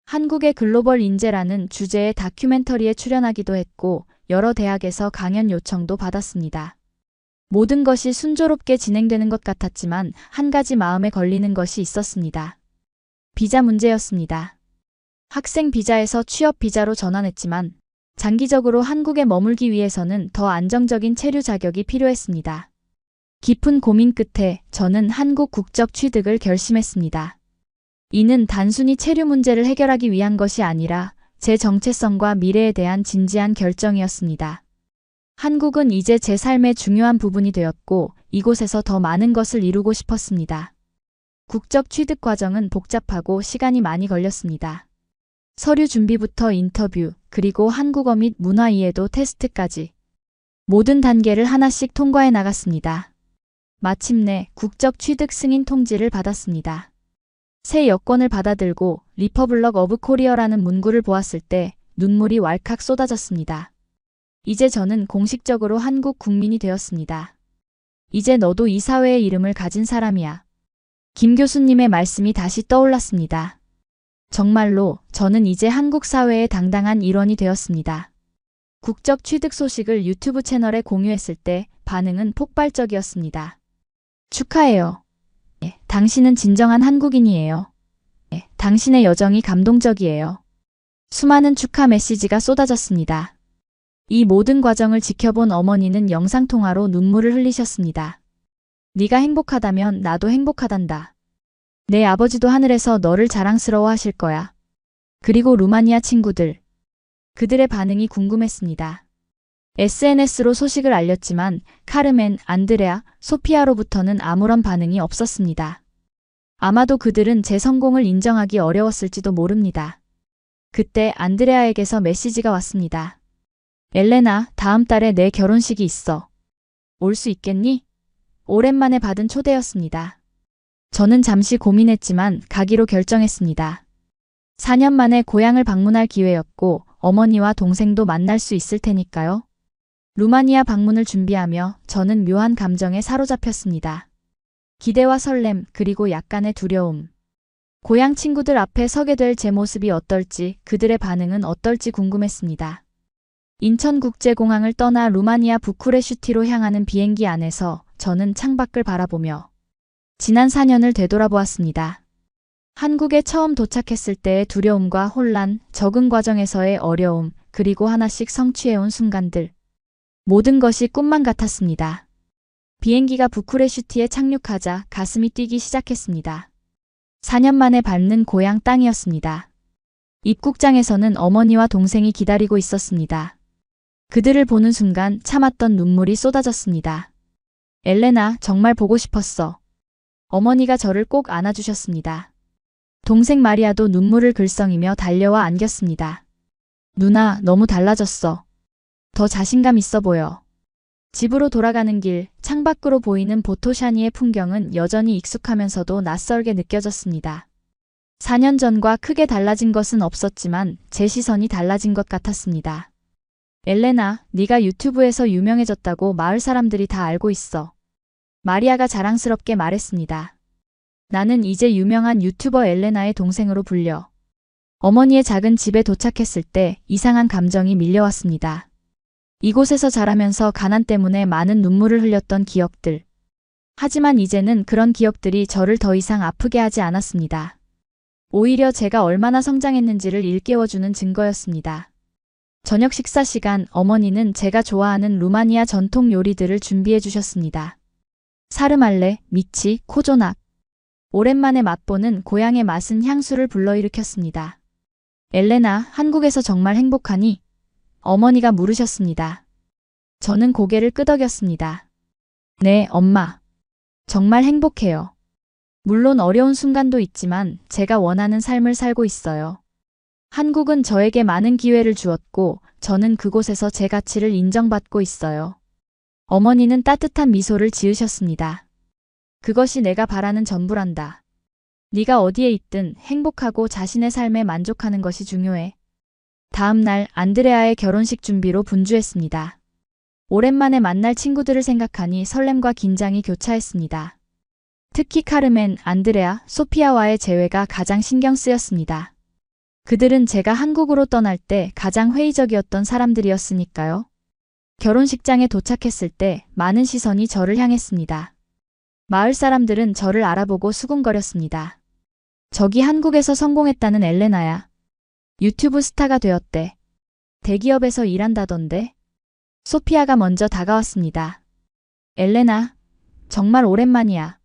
한국의 글로벌 인재라는 주제의 다큐멘터리에 출연하기도 했고 여러 대학에서 강연 요청도 받았습니다. 모든 것이 순조롭게 진행되는 것 같았지만 한 가지 마음에 걸리는 것이 있었습니다. 비자 문제였습니다. 학생 비자에서 취업 비자로 전환했지만 장기적으로 한국에 머물기 위해서는 더 안정적인 체류 자격이 필요했습니다. 깊은 고민 끝에 저는 한국 국적 취득을 결심했습니다. 이는 단순히 체류 문제를 해결하기 위한 것이 아니라 제 정체성과 미래에 대한 진지한 결정이었습니다. 한국은 이제 제 삶의 중요한 부분이 되었고 이곳에서 더 많은 것을 이루고 싶었습니다. 국적 취득 과정은 복잡하고 시간이 많이 걸렸습니다. 서류 준비부터 인터뷰, 그리고 한국어 및 문화 이해도 테스트까지 모든 단계를 하나씩 통과해 나갔습니다. 마침내 국적 취득 승인 통지를 받았습니다. 새 여권을 받아들고 리퍼블럭 오브 코리아라는 문구를 보았을 때 눈물이 왈칵 쏟아졌습니다. 이제 저는 공식적으로 한국 국민이 되었습니다. 이제 너도 이 사회의 이름을 가진 사람이야. 김 교수님의 말씀이 다시 떠올랐습니다. 정말로 저는 이제 한국 사회의 당당한 일원이 되었습니다. 국적 취득 소식을 유튜브 채널에 공유했을 때 반응은 폭발적이었습니다. 축하해요. 당신은 진정한 한국인이에요. 당신의 여정이 감동적이에요. 수많은 축하 메시지가 쏟아졌습니다. 이 모든 과정을 지켜본 어머니는 영상통화로 눈물을 흘리셨습니다. 네가 행복하다면 나도 행복하단다. 내 아버지도 하늘에서 너를 자랑스러워 하실 거야. 그리고 루마니아 친구들. 그들의 반응이 궁금했습니다. SNS로 소식을 알렸지만 카르멘, 안드레아, 소피아로부터는 아무런 반응이 없었습니다. 아마도 그들은 제 성공을 인정하기 어려웠을지도 모릅니다. 그때 안드레아에게서 메시지가 왔습니다. 엘레나, 다음 달에 내 결혼식이 있어. 올 수 있겠니? 오랜만에 받은 초대였습니다. 저는 잠시 고민했지만 가기로 결정했습니다. 4년 만에 고향을 방문할 기회였고 어머니와 동생도 만날 수 있을 테니까요. 루마니아 방문을 준비하며 저는 묘한 감정에 사로잡혔습니다. 기대와 설렘, 그리고 약간의 두려움. 고향 친구들 앞에 서게 될 제 모습이 어떨지, 그들의 반응은 어떨지 궁금했습니다. 인천국제공항을 떠나 루마니아 부쿠레슈티로 향하는 비행기 안에서 저는 창밖을 바라보며 지난 4년을 되돌아보았습니다. 한국에 처음 도착했을 때의 두려움과 혼란, 적응 과정에서의 어려움, 그리고 하나씩 성취해온 순간들. 모든 것이 꿈만 같았습니다. 비행기가 부쿠레슈티에 착륙하자 가슴이 뛰기 시작했습니다. 4년 만에 밟는 고향 땅이었습니다. 입국장에서는 어머니와 동생이 기다리고 있었습니다. 그들을 보는 순간 참았던 눈물이 쏟아졌습니다. 엘레나, 정말 보고 싶었어. 어머니가 저를 꼭 안아주셨습니다. 동생 마리아도 눈물을 글썽이며 달려와 안겼습니다. 누나, 너무 달라졌어. 더 자신감 있어 보여. 집으로 돌아가는 길, 창밖으로 보이는 보토샤니의 풍경은 여전히 익숙하면서도 낯설게 느껴졌습니다. 4년 전과 크게 달라진 것은 없었지만 제 시선이 달라진 것 같았습니다. 엘레나, 네가 유튜브에서 유명해졌다고 마을 사람들이 다 알고 있어. 마리아가 자랑스럽게 말했습니다. 나는 이제 유명한 유튜버 엘레나의 동생으로 불려. 어머니의 작은 집에 도착했을 때 이상한 감정이 밀려왔습니다. 이곳에서 자라면서 가난 때문에 많은 눈물을 흘렸던 기억들. 하지만 이제는 그런 기억들이 저를 더 이상 아프게 하지 않았습니다. 오히려 제가 얼마나 성장했는지를 일깨워주는 증거였습니다. 저녁 식사 시간, 어머니는 제가 좋아하는 루마니아 전통 요리들을 준비해 주셨습니다. 사르말레, 미치, 코조낙. 오랜만에 맛보는 고향의 맛은 향수를 불러일으켰습니다. 엘레나, 한국에서 정말 행복하니? 어머니가 물으셨습니다. 저는 고개를 끄덕였습니다. 네, 엄마. 정말 행복해요. 물론 어려운 순간도 있지만 제가 원하는 삶을 살고 있어요. 한국은 저에게 많은 기회를 주었고 저는 그곳에서 제 가치를 인정받고 있어요. 어머니는 따뜻한 미소를 지으셨습니다. 그것이 내가 바라는 전부란다. 네가 어디에 있든 행복하고 자신의 삶에 만족하는 것이 중요해. 다음 날 안드레아의 결혼식 준비로 분주했습니다. 오랜만에 만날 친구들을 생각하니 설렘과 긴장이 교차했습니다. 특히 카르멘, 안드레아, 소피아와의 재회가 가장 신경 쓰였습니다. 그들은 제가 한국으로 떠날 때 가장 회의적이었던 사람들이었으니까요. 결혼식장에 도착했을 때 많은 시선이 저를 향했습니다. 마을 사람들은 저를 알아보고 수군거렸습니다. 저기 한국에서 성공했다는 엘레나야. 유튜브 스타가 되었대. 대기업에서 일한다던데. 소피아가 먼저 다가왔습니다. 엘레나, 정말 오랜만이야.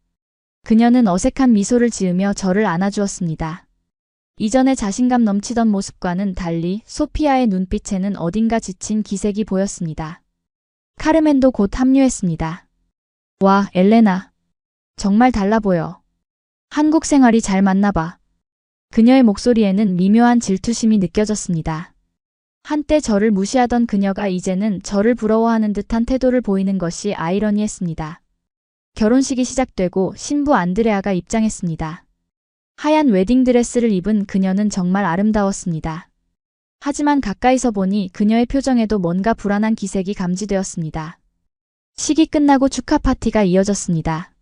그녀는 어색한 미소를 지으며 저를 안아주었습니다. 이전에 자신감 넘치던 모습과는 달리 소피아의 눈빛에는 어딘가 지친 기색이 보였습니다. 카르멘도 곧 합류했습니다. 와, 엘레나. 정말 달라 보여. 한국 생활이 잘 맞나 봐. 그녀의 목소리에는 미묘한 질투심이 느껴졌습니다. 한때 저를 무시하던 그녀가 이제는 저를 부러워하는 듯한 태도를 보이는 것이 아이러니했습니다. 결혼식이 시작되고 신부 안드레아가 입장했습니다. 하얀 웨딩드레스를 입은 그녀는 정말 아름다웠습니다. 하지만 가까이서 보니 그녀의 표정에도 뭔가 불안한 기색이 감지되었습니다. 식이 끝나고 축하 파티가 이어졌습니다.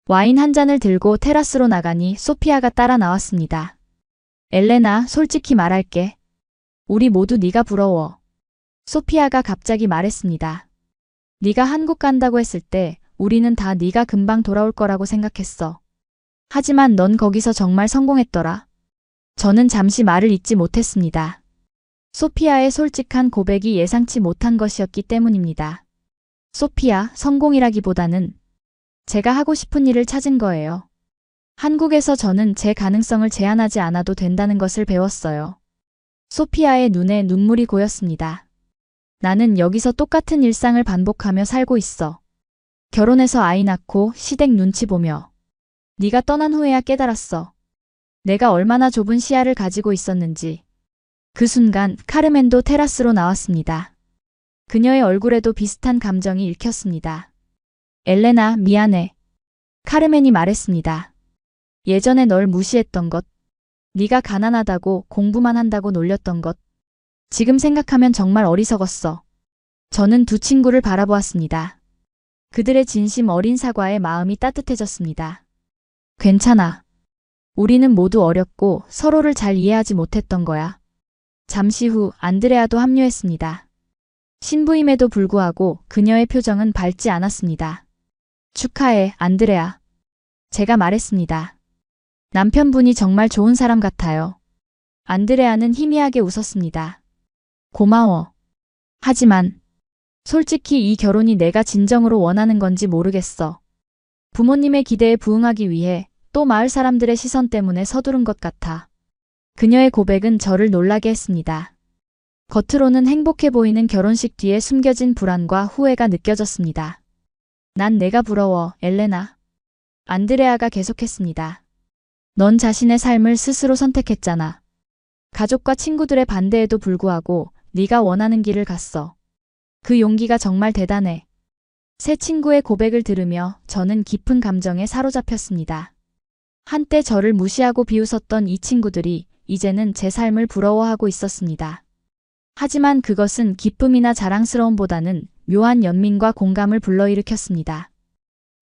와인 한 잔을 들고 테라스로 나가니 소피아가 따라 나왔습니다. 엘레나, 솔직히 말할게. 우리 모두 네가 부러워. 소피아가 갑자기 말했습니다. 네가 한국 간다고 했을 때 우리는 다 네가 금방 돌아올 거라고 생각했어. 하지만 넌 거기서 정말 성공했더라. 저는 잠시 말을 잇지 못했습니다. 소피아의 솔직한 고백이 예상치 못한 것이었기 때문입니다. 소피아, 성공이라기보다는 제가 하고 싶은 일을 찾은 거예요. 한국에서 저는 제 가능성을 제한하지 않아도 된다는 것을 배웠어요. 소피아의 눈에 눈물이 고였습니다. 나는 여기서 똑같은 일상을 반복하며 살고 있어. 결혼해서 아이 낳고 시댁 눈치 보며. 네가 떠난 후에야 깨달았어. 내가 얼마나 좁은 시야를 가지고 있었는지. 그 순간 카르멘도 테라스로 나왔습니다. 그녀의 얼굴에도 비슷한 감정이 읽혔습니다. 엘레나, 미안해. 카르멘이 말했습니다. 예전에 널 무시했던 것, 네가 가난하다고 공부만 한다고 놀렸던 것, 지금 생각하면 정말 어리석었어. 저는 두 친구를 바라보았습니다. 그들의 진심 어린 사과에 마음이 따뜻해졌습니다. 괜찮아. 우리는 모두 어렸고 서로를 잘 이해하지 못했던 거야. 잠시 후 안드레아도 합류했습니다. 신부임에도 불구하고 그녀의 표정은 밝지 않았습니다. 축하해, 안드레아. 제가 말했습니다. 남편분이 정말 좋은 사람 같아요. 안드레아는 희미하게 웃었습니다. 고마워. 하지만 솔직히 이 결혼이 내가 진정으로 원하는 건지 모르겠어. 부모님의 기대에 부응하기 위해 또 마을 사람들의 시선 때문에 서두른 것 같아. 그녀의 고백은 저를 놀라게 했습니다. 겉으로는 행복해 보이는 결혼식 뒤에 숨겨진 불안과 후회가 느껴졌습니다. 난 내가 부러워, 엘레나. 안드레아가 계속했습니다. 넌 자신의 삶을 스스로 선택했잖아. 가족과 친구들의 반대에도 불구하고 네가 원하는 길을 갔어. 그 용기가 정말 대단해. 새 친구의 고백을 들으며 저는 깊은 감정에 사로잡혔습니다. 한때 저를 무시하고 비웃었던 이 친구들이 이제는 제 삶을 부러워하고 있었습니다. 하지만 그것은 기쁨이나 자랑스러움보다는 묘한 연민과 공감을 불러일으켰습니다.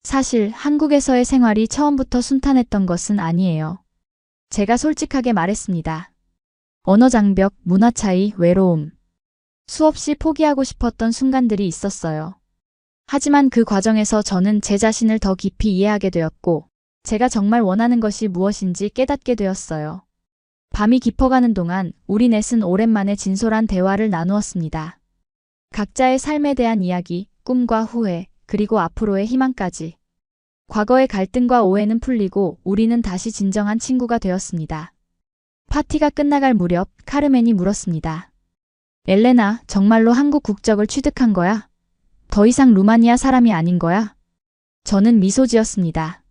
사실 한국에서의 생활이 처음부터 순탄했던 것은 아니에요. 제가 솔직하게 말했습니다. 언어 장벽, 문화 차이, 외로움. 수없이 포기하고 싶었던 순간들이 있었어요. 하지만 그 과정에서 저는 제 자신을 더 깊이 이해하게 되었고, 제가 정말 원하는 것이 무엇인지 깨닫게 되었어요. 밤이 깊어가는 동안 우리 넷은 오랜만에 진솔한 대화를 나누었습니다. 각자의 삶에 대한 이야기, 꿈과 후회, 그리고 앞으로의 희망까지. 과거의 갈등과 오해는 풀리고 우리는 다시 진정한 친구가 되었습니다. 파티가 끝나갈 무렵 카르멘이 물었습니다. 엘레나, 정말로 한국 국적을 취득한 거야? 더 이상 루마니아 사람이 아닌 거야? 저는 미소 지었습니다.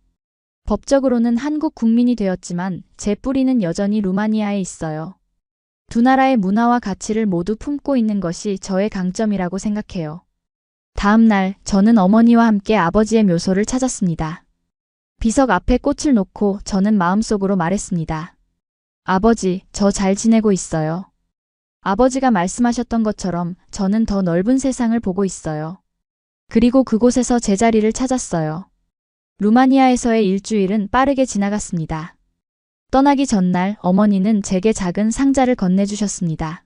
법적으로는 한국 국민이 되었지만 제 뿌리는 여전히 루마니아에 있어요. 두 나라의 문화와 가치를 모두 품고 있는 것이 저의 강점이라고 생각해요. 다음 날 저는 어머니와 함께 아버지의 묘소를 찾았습니다. 비석 앞에 꽃을 놓고 저는 마음속으로 말했습니다. 아버지, 저 잘 지내고 있어요. 아버지가 말씀하셨던 것처럼 저는 더 넓은 세상을 보고 있어요. 그리고 그곳에서 제 자리를 찾았어요. 루마니아에서의 일주일은 빠르게 지나갔습니다. 떠나기 전날 어머니는 제게 작은 상자를 건네주셨습니다.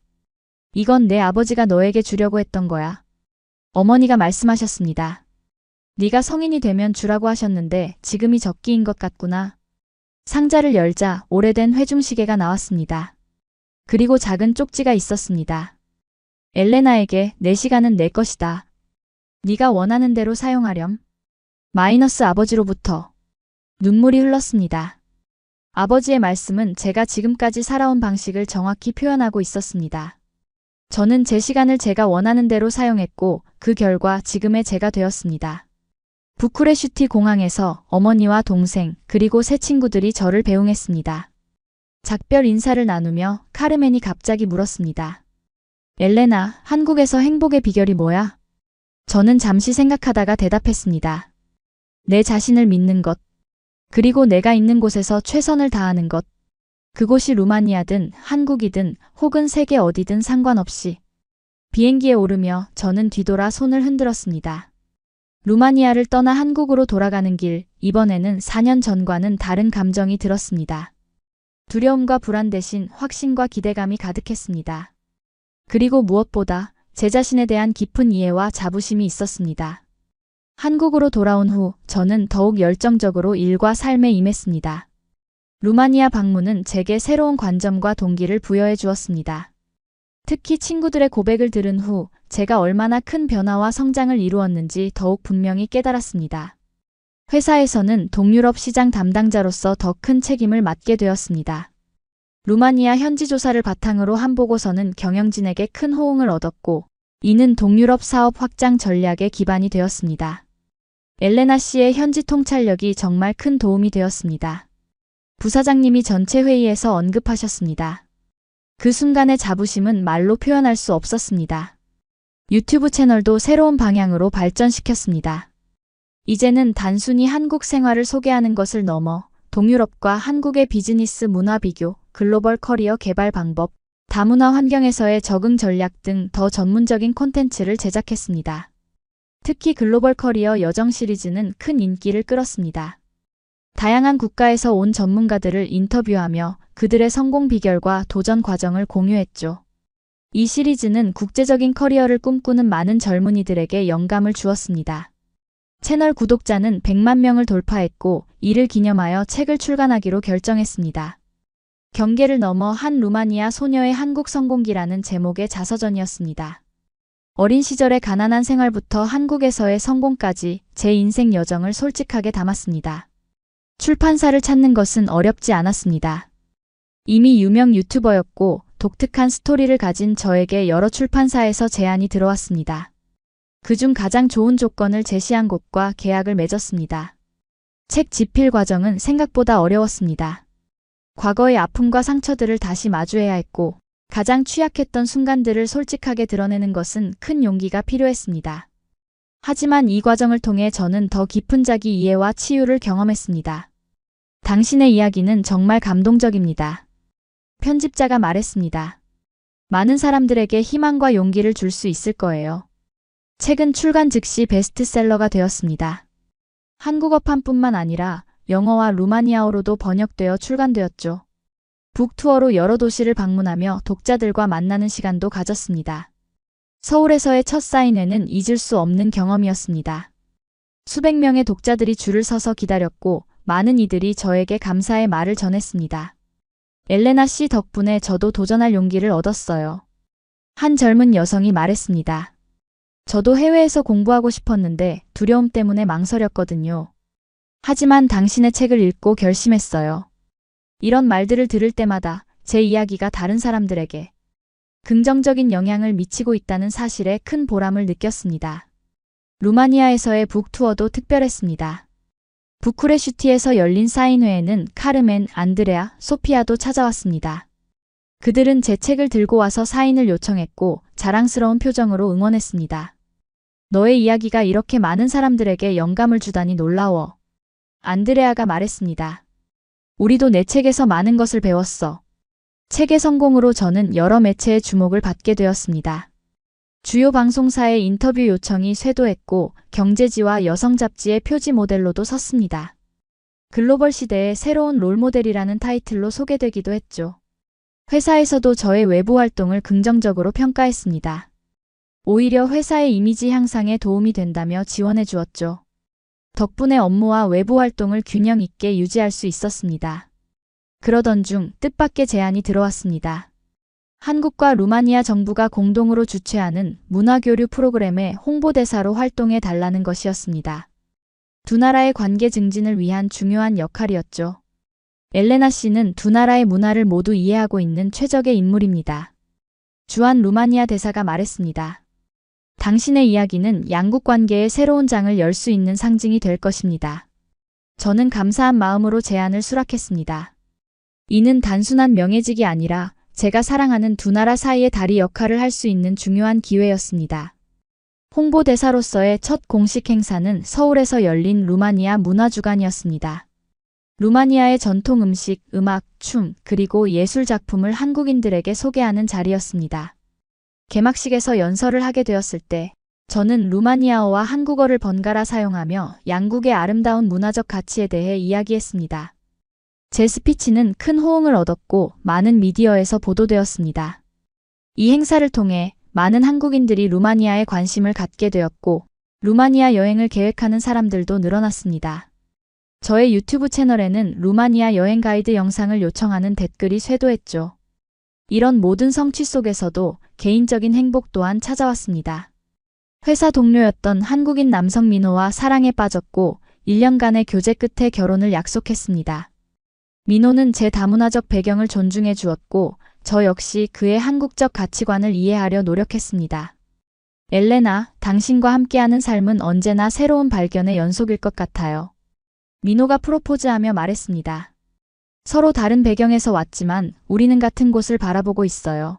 이건 내 아버지가 너에게 주려고 했던 거야. 어머니가 말씀하셨습니다. 네가 성인이 되면 주라고 하셨는데 지금이 적기인 것 같구나. 상자를 열자 오래된 회중시계가 나왔습니다. 그리고 작은 쪽지가 있었습니다. 엘레나에게 내 시간은 내 것이다. 네가 원하는 대로 사용하렴. 마이너스 아버지로부터. 눈물이 흘렀습니다. 아버지의 말씀은 제가 지금까지 살아온 방식을 정확히 표현하고 있었습니다. 저는 제 시간을 제가 원하는 대로 사용했고 그 결과 지금의 제가 되었습니다. 부쿠레슈티 공항에서 어머니와 동생 그리고 새 친구들이 저를 배웅했습니다. 작별 인사를 나누며 카르멘이 갑자기 물었습니다. 엘레나, 한국에서 행복의 비결이 뭐야? 저는 잠시 생각하다가 대답했습니다. 내 자신을 믿는 것. 그리고 내가 있는 곳에서 최선을 다하는 것. 그곳이 루마니아든 한국이든 혹은 세계 어디든 상관없이. 비행기에 오르며 저는 뒤돌아 손을 흔들었습니다. 루마니아를 떠나 한국으로 돌아가는 길, 이번에는 4년 전과는 다른 감정이 들었습니다. 두려움과 불안 대신 확신과 기대감이 가득했습니다. 그리고 무엇보다 제 자신에 대한 깊은 이해와 자부심이 있었습니다. 한국으로 돌아온 후 저는 더욱 열정적으로 일과 삶에 임했습니다. 루마니아 방문은 제게 새로운 관점과 동기를 부여해 주었습니다. 특히 친구들의 고백을 들은 후 제가 얼마나 큰 변화와 성장을 이루었는지 더욱 분명히 깨달았습니다. 회사에서는 동유럽 시장 담당자로서 더 큰 책임을 맡게 되었습니다. 루마니아 현지 조사를 바탕으로 한 보고서는 경영진에게 큰 호응을 얻었고 이는 동유럽 사업 확장 전략의 기반이 되었습니다. 엘레나 씨의 현지 통찰력이 정말 큰 도움이 되었습니다. 부사장님이 전체 회의에서 언급하셨습니다. 그 순간의 자부심은 말로 표현할 수 없었습니다. 유튜브 채널도 새로운 방향으로 발전시켰습니다. 이제는 단순히 한국 생활을 소개하는 것을 넘어 동유럽과 한국의 비즈니스 문화 비교, 글로벌 커리어 개발 방법, 다문화 환경에서의 적응 전략 등 더 전문적인 콘텐츠를 제작했습니다. 특히 글로벌 커리어 여정 시리즈는 큰 인기를 끌었습니다. 다양한 국가에서 온 전문가들을 인터뷰하며 그들의 성공 비결과 도전 과정을 공유했죠. 이 시리즈는 국제적인 커리어를 꿈꾸는 많은 젊은이들에게 영감을 주었습니다. 채널 구독자는 100만 명을 돌파했고 이를 기념하여 책을 출간하기로 결정했습니다. 경계를 넘어 한 루마니아 소녀의 한국 성공기라는 제목의 자서전이었습니다. 어린 시절의 가난한 생활부터 한국에서의 성공까지 제 인생 여정을 솔직하게 담았습니다. 출판사를 찾는 것은 어렵지 않았습니다. 이미 유명 유튜버였고 독특한 스토리를 가진 저에게 여러 출판사에서 제안이 들어왔습니다. 그중 가장 좋은 조건을 제시한 곳과 계약을 맺었습니다. 책 집필 과정은 생각보다 어려웠습니다. 과거의 아픔과 상처들을 다시 마주해야 했고 가장 취약했던 순간들을 솔직하게 드러내는 것은 큰 용기가 필요했습니다. 하지만 이 과정을 통해 저는 더 깊은 자기 이해와 치유를 경험했습니다. 당신의 이야기는 정말 감동적입니다. 편집자가 말했습니다. 많은 사람들에게 희망과 용기를 줄 수 있을 거예요. 책은 출간 즉시 베스트셀러가 되었습니다. 한국어판뿐만 아니라 영어와 루마니아어로도 번역되어 출간되었죠. 북투어로 여러 도시를 방문하며 독자들과 만나는 시간도 가졌습니다. 서울에서의 첫 사인회는 잊을 수 없는 경험이었습니다. 수백 명의 독자들이 줄을 서서 기다렸고 많은 이들이 저에게 감사의 말을 전했습니다. 엘레나 씨 덕분에 저도 도전할 용기를 얻었어요. 한 젊은 여성이 말했습니다. 저도 해외에서 공부하고 싶었는데 두려움 때문에 망설였거든요. 하지만 당신의 책을 읽고 결심했어요. 이런 말들을 들을 때마다 제 이야기가 다른 사람들에게 긍정적인 영향을 미치고 있다는 사실에 큰 보람을 느꼈습니다. 루마니아에서의 북투어도 특별했습니다. 부쿠레슈티에서 열린 사인회에는 카르멘, 안드레아, 소피아도 찾아왔습니다. 그들은 제 책을 들고 와서 사인을 요청했고 자랑스러운 표정으로 응원했습니다. 너의 이야기가 이렇게 많은 사람들에게 영감을 주다니 놀라워. 안드레아가 말했습니다. 우리도 내 책에서 많은 것을 배웠어. 책의 성공으로 저는 여러 매체의 주목을 받게 되었습니다. 주요 방송사의 인터뷰 요청이 쇄도했고 경제지와 여성 잡지의 표지 모델로도 섰습니다. 글로벌 시대의 새로운 롤모델이라는 타이틀로 소개되기도 했죠. 회사에서도 저의 외부 활동을 긍정적으로 평가했습니다. 오히려 회사의 이미지 향상에 도움이 된다며 지원해 주었죠. 덕분에 업무와 외부 활동을 균형 있게 유지할 수 있었습니다. 그러던 중 뜻밖의 제안이 들어왔습니다. 한국과 루마니아 정부가 공동으로 주최하는 문화교류 프로그램의 홍보대사로 활동해 달라는 것이었습니다. 두 나라의 관계 증진을 위한 중요한 역할이었죠. 엘레나 씨는 두 나라의 문화를 모두 이해하고 있는 최적의 인물입니다. 주한 루마니아 대사가 말했습니다. 당신의 이야기는 양국 관계의 새로운 장을 열 수 있는 상징이 될 것입니다. 저는 감사한 마음으로 제안을 수락했습니다. 이는 단순한 명예직이 아니라 제가 사랑하는 두 나라 사이의 다리 역할을 할 수 있는 중요한 기회였습니다. 홍보대사로서의 첫 공식 행사는 서울에서 열린 루마니아 문화주간이었습니다. 루마니아의 전통 음식, 음악, 춤, 그리고 예술 작품을 한국인들에게 소개하는 자리였습니다. 개막식에서 연설을 하게 되었을 때 저는 루마니아어와 한국어를 번갈아 사용하며 양국의 아름다운 문화적 가치에 대해 이야기했습니다. 제 스피치는 큰 호응을 얻었고 많은 미디어에서 보도되었습니다. 이 행사를 통해 많은 한국인들이 루마니아에 관심을 갖게 되었고 루마니아 여행을 계획하는 사람들도 늘어났습니다. 저의 유튜브 채널에는 루마니아 여행 가이드 영상을 요청하는 댓글이 쇄도했죠. 이런 모든 성취 속에서도 개인적인 행복 또한 찾아왔습니다. 회사 동료였던 한국인 남성 민호와 사랑에 빠졌고 1년간의 교제 끝에 결혼을 약속했습니다. 민호는 제 다문화적 배경을 존중해 주었고 저 역시 그의 한국적 가치관을 이해하려 노력했습니다. 엘레나, 당신과 함께하는 삶은 언제나 새로운 발견의 연속일 것 같아요. 민호가 프로포즈하며 말했습니다. 서로 다른 배경에서 왔지만 우리는 같은 곳을 바라보고 있어요.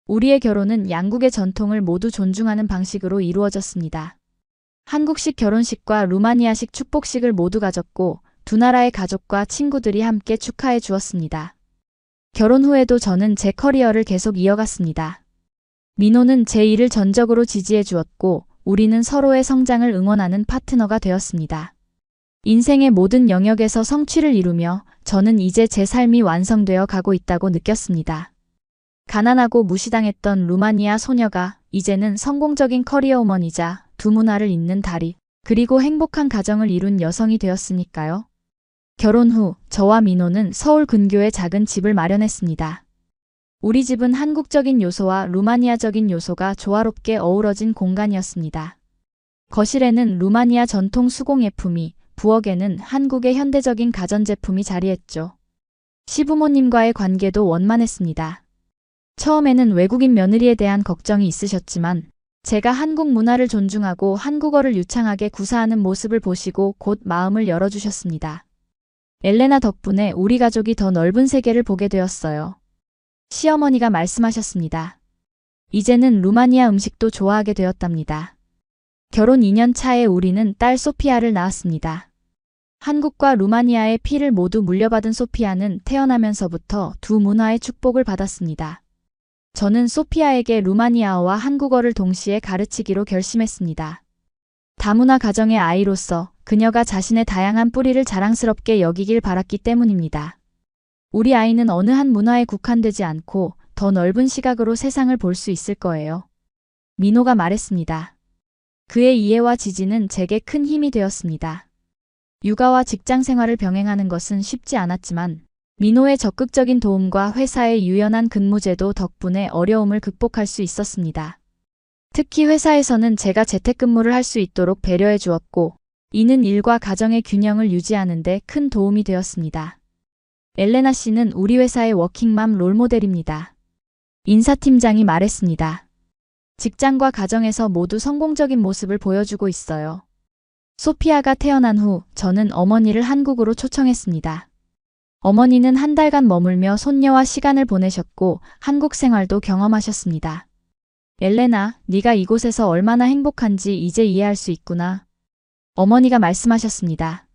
우리의 결혼은 양국의 전통을 모두 존중하는 방식으로 이루어졌습니다. 한국식 결혼식과 루마니아식 축복식을 모두 가졌고 두 나라의 가족과 친구들이 함께 축하해 주었습니다. 결혼 후에도 저는 제 커리어를 계속 이어갔습니다. 민호는 제 일을 전적으로 지지해 주었고 우리는 서로의 성장을 응원하는 파트너가 되었습니다. 인생의 모든 영역에서 성취를 이루며 저는 이제 제 삶이 완성되어 가고 있다고 느꼈습니다. 가난하고 무시당했던 루마니아 소녀가 이제는 성공적인 커리어우먼이자 두 문화를 잇는 다리, 그리고 행복한 가정을 이룬 여성이 되었으니까요. 결혼 후 저와 민호는 서울 근교에 작은 집을 마련했습니다. 우리 집은 한국적인 요소와 루마니아적인 요소가 조화롭게 어우러진 공간이었습니다. 거실에는 루마니아 전통 수공예품이, 부엌에는 한국의 현대적인 가전제품이 자리했죠. 시부모님과의 관계도 원만했습니다. 처음에는 외국인 며느리에 대한 걱정이 있으셨지만 제가 한국 문화를 존중하고 한국어를 유창하게 구사하는 모습을 보시고 곧 마음을 열어주셨습니다. 엘레나 덕분에 우리 가족이 더 넓은 세계를 보게 되었어요. 시어머니가 말씀하셨습니다. 이제는 루마니아 음식도 좋아하게 되었답니다. 결혼 2년 차에 우리는 딸 소피아를 낳았습니다. 한국과 루마니아의 피를 모두 물려받은 소피아는 태어나면서부터 두 문화의 축복을 받았습니다. 저는 소피아에게 루마니아어와 한국어를 동시에 가르치기로 결심했습니다. 다문화 가정의 아이로서 그녀가 자신의 다양한 뿌리를 자랑스럽게 여기길 바랐기 때문입니다. 우리 아이는 어느 한 문화에 국한되지 않고 더 넓은 시각으로 세상을 볼 수 있을 거예요. 민호가 말했습니다. 그의 이해와 지지는 제게 큰 힘이 되었습니다. 육아와 직장 생활을 병행하는 것은 쉽지 않았지만 민호의 적극적인 도움과 회사의 유연한 근무제도 덕분에 어려움을 극복할 수 있었습니다. 특히 회사에서는 제가 재택근무를 할 수 있도록 배려해 주었고 이는 일과 가정의 균형을 유지하는 데 큰 도움이 되었습니다. 엘레나 씨는 우리 회사의 워킹맘 롤모델입니다. 인사팀장이 말했습니다. 직장과 가정에서 모두 성공적인 모습을 보여주고 있어요. 소피아가 태어난 후 저는 어머니를 한국으로 초청했습니다. 어머니는 한 달간 머물며 손녀와 시간을 보내셨고 한국 생활도 경험하셨습니다. 엘레나, 네가 이곳에서 얼마나 행복한지 이제 이해할 수 있구나. 어머니가 말씀하셨습니다.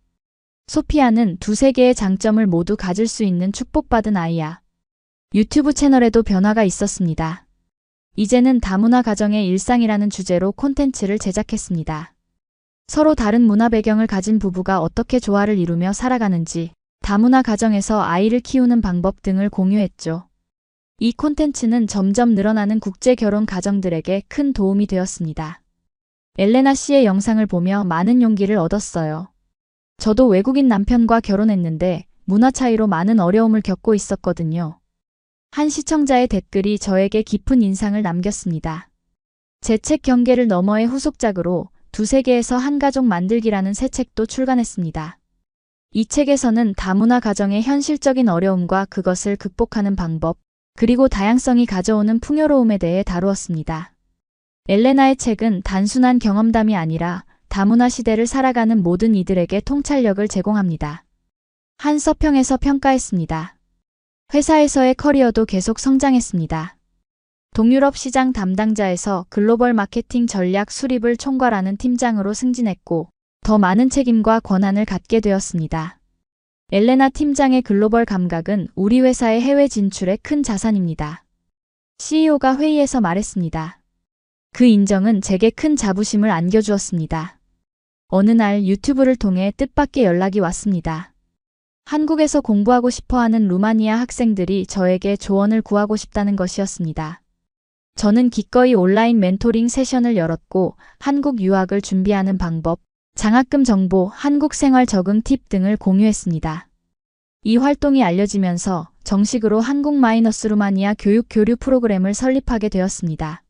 소피아는 두 세계의 장점을 모두 가질 수 있는 축복받은 아이야. 유튜브 채널에도 변화가 있었습니다. 이제는 다문화 가정의 일상이라는 주제로 콘텐츠를 제작했습니다. 서로 다른 문화 배경을 가진 부부가 어떻게 조화를 이루며 살아가는지, 다문화 가정에서 아이를 키우는 방법 등을 공유했죠. 이 콘텐츠는 점점 늘어나는 국제 결혼 가정들에게 큰 도움이 되었습니다. 엘레나 씨의 영상을 보며 많은 용기를 얻었어요. 저도 외국인 남편과 결혼했는데 문화 차이로 많은 어려움을 겪고 있었거든요. 한 시청자의 댓글이 저에게 깊은 인상을 남겼습니다. 제 책 경계를 너머의 후속작으로 두 세계에서 한 가족 만들기라는 새 책도 출간했습니다. 이 책에서는 다문화 가정의 현실적인 어려움과 그것을 극복하는 방법, 그리고 다양성이 가져오는 풍요로움에 대해 다루었습니다. 엘레나의 책은 단순한 경험담이 아니라 다문화 시대를 살아가는 모든 이들에게 통찰력을 제공합니다. 한 서평에서 평가했습니다. 회사에서의 커리어도 계속 성장했습니다. 동유럽 시장 담당자에서 글로벌 마케팅 전략 수립을 총괄하는 팀장으로 승진했고 더 많은 책임과 권한을 갖게 되었습니다. 엘레나 팀장의 글로벌 감각은 우리 회사의 해외 진출에 큰 자산입니다. CEO가 회의에서 말했습니다. 그 인정은 제게 큰 자부심을 안겨주었습니다. 어느 날 유튜브를 통해 뜻밖의 연락이 왔습니다. 한국에서 공부하고 싶어하는 루마니아 학생들이 저에게 조언을 구하고 싶다는 것이었습니다. 저는 기꺼이 온라인 멘토링 세션을 열었고 한국 유학을 준비하는 방법, 장학금 정보, 한국 생활 적응 팁 등을 공유했습니다. 이 활동이 알려지면서 정식으로 한국-루마니아 교육 교류 프로그램을 설립하게 되었습니다.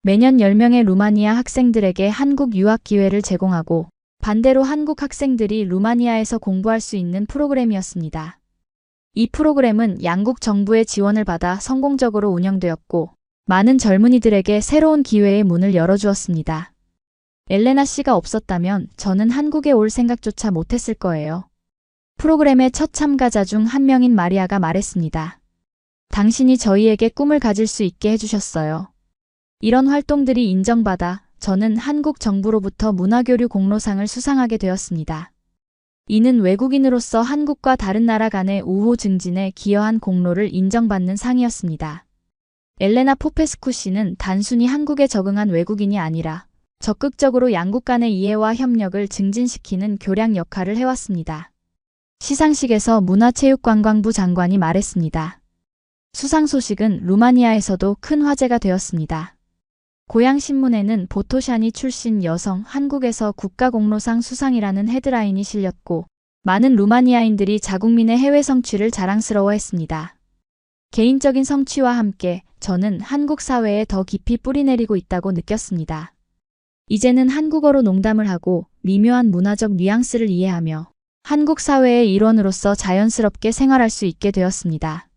매년 10명의 루마니아 학생들에게 한국 유학 기회를 제공하고 반대로 한국 학생들이 루마니아에서 공부할 수 있는 프로그램이었습니다. 이 프로그램은 양국 정부의 지원을 받아 성공적으로 운영되었고 많은 젊은이들에게 새로운 기회의 문을 열어주었습니다. 엘레나 씨가 없었다면 저는 한국에 올 생각조차 못했을 거예요. 프로그램의 첫 참가자 중 한 명인 마리아가 말했습니다. 당신이 저희에게 꿈을 가질 수 있게 해주셨어요. 이런 활동들이 인정받아 저는 한국 정부로부터 문화교류 공로상을 수상하게 되었습니다. 이는 외국인으로서 한국과 다른 나라 간의 우호 증진에 기여한 공로를 인정받는 상이었습니다. 엘레나 포페스쿠 씨는 단순히 한국에 적응한 외국인이 아니라 적극적으로 양국 간의 이해와 협력을 증진시키는 교량 역할을 해왔습니다. 시상식에서 문화체육관광부 장관이 말했습니다. 수상 소식은 루마니아에서도 큰 화제가 되었습니다. 고향신문에는 보토샤니 출신 여성 한국에서 국가공로상 수상이라는 헤드라인이 실렸고 많은 루마니아인들이 자국민의 해외 성취를 자랑스러워했습니다. 개인적인 성취와 함께 저는 한국 사회에 더 깊이 뿌리내리고 있다고 느꼈습니다. 이제는 한국어로 농담을 하고 미묘한 문화적 뉘앙스를 이해하며 한국 사회의 일원으로서 자연스럽게 생활할 수 있게 되었습니다.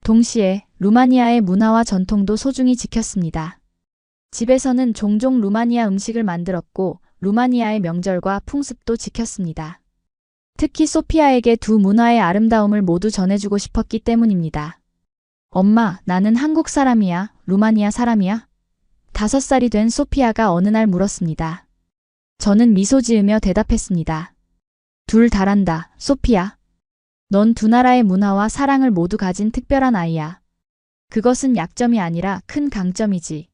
동시에 루마니아의 문화와 전통도 소중히 지켰습니다. 집에서는 종종 루마니아 음식을 만들었고 루마니아의 명절과 풍습도 지켰습니다. 특히 소피아에게 두 문화의 아름다움을 모두 전해주고 싶었기 때문입니다. 엄마, 나는 한국 사람이야, 루마니아 사람이야? 5살이 된 소피아가 어느 날 물었습니다. 저는 미소 지으며 대답했습니다. 둘 다란다, 소피아. 넌 두 나라의 문화와 사랑을 모두 가진 특별한 아이야. 그것은 약점이 아니라 큰 강점이지.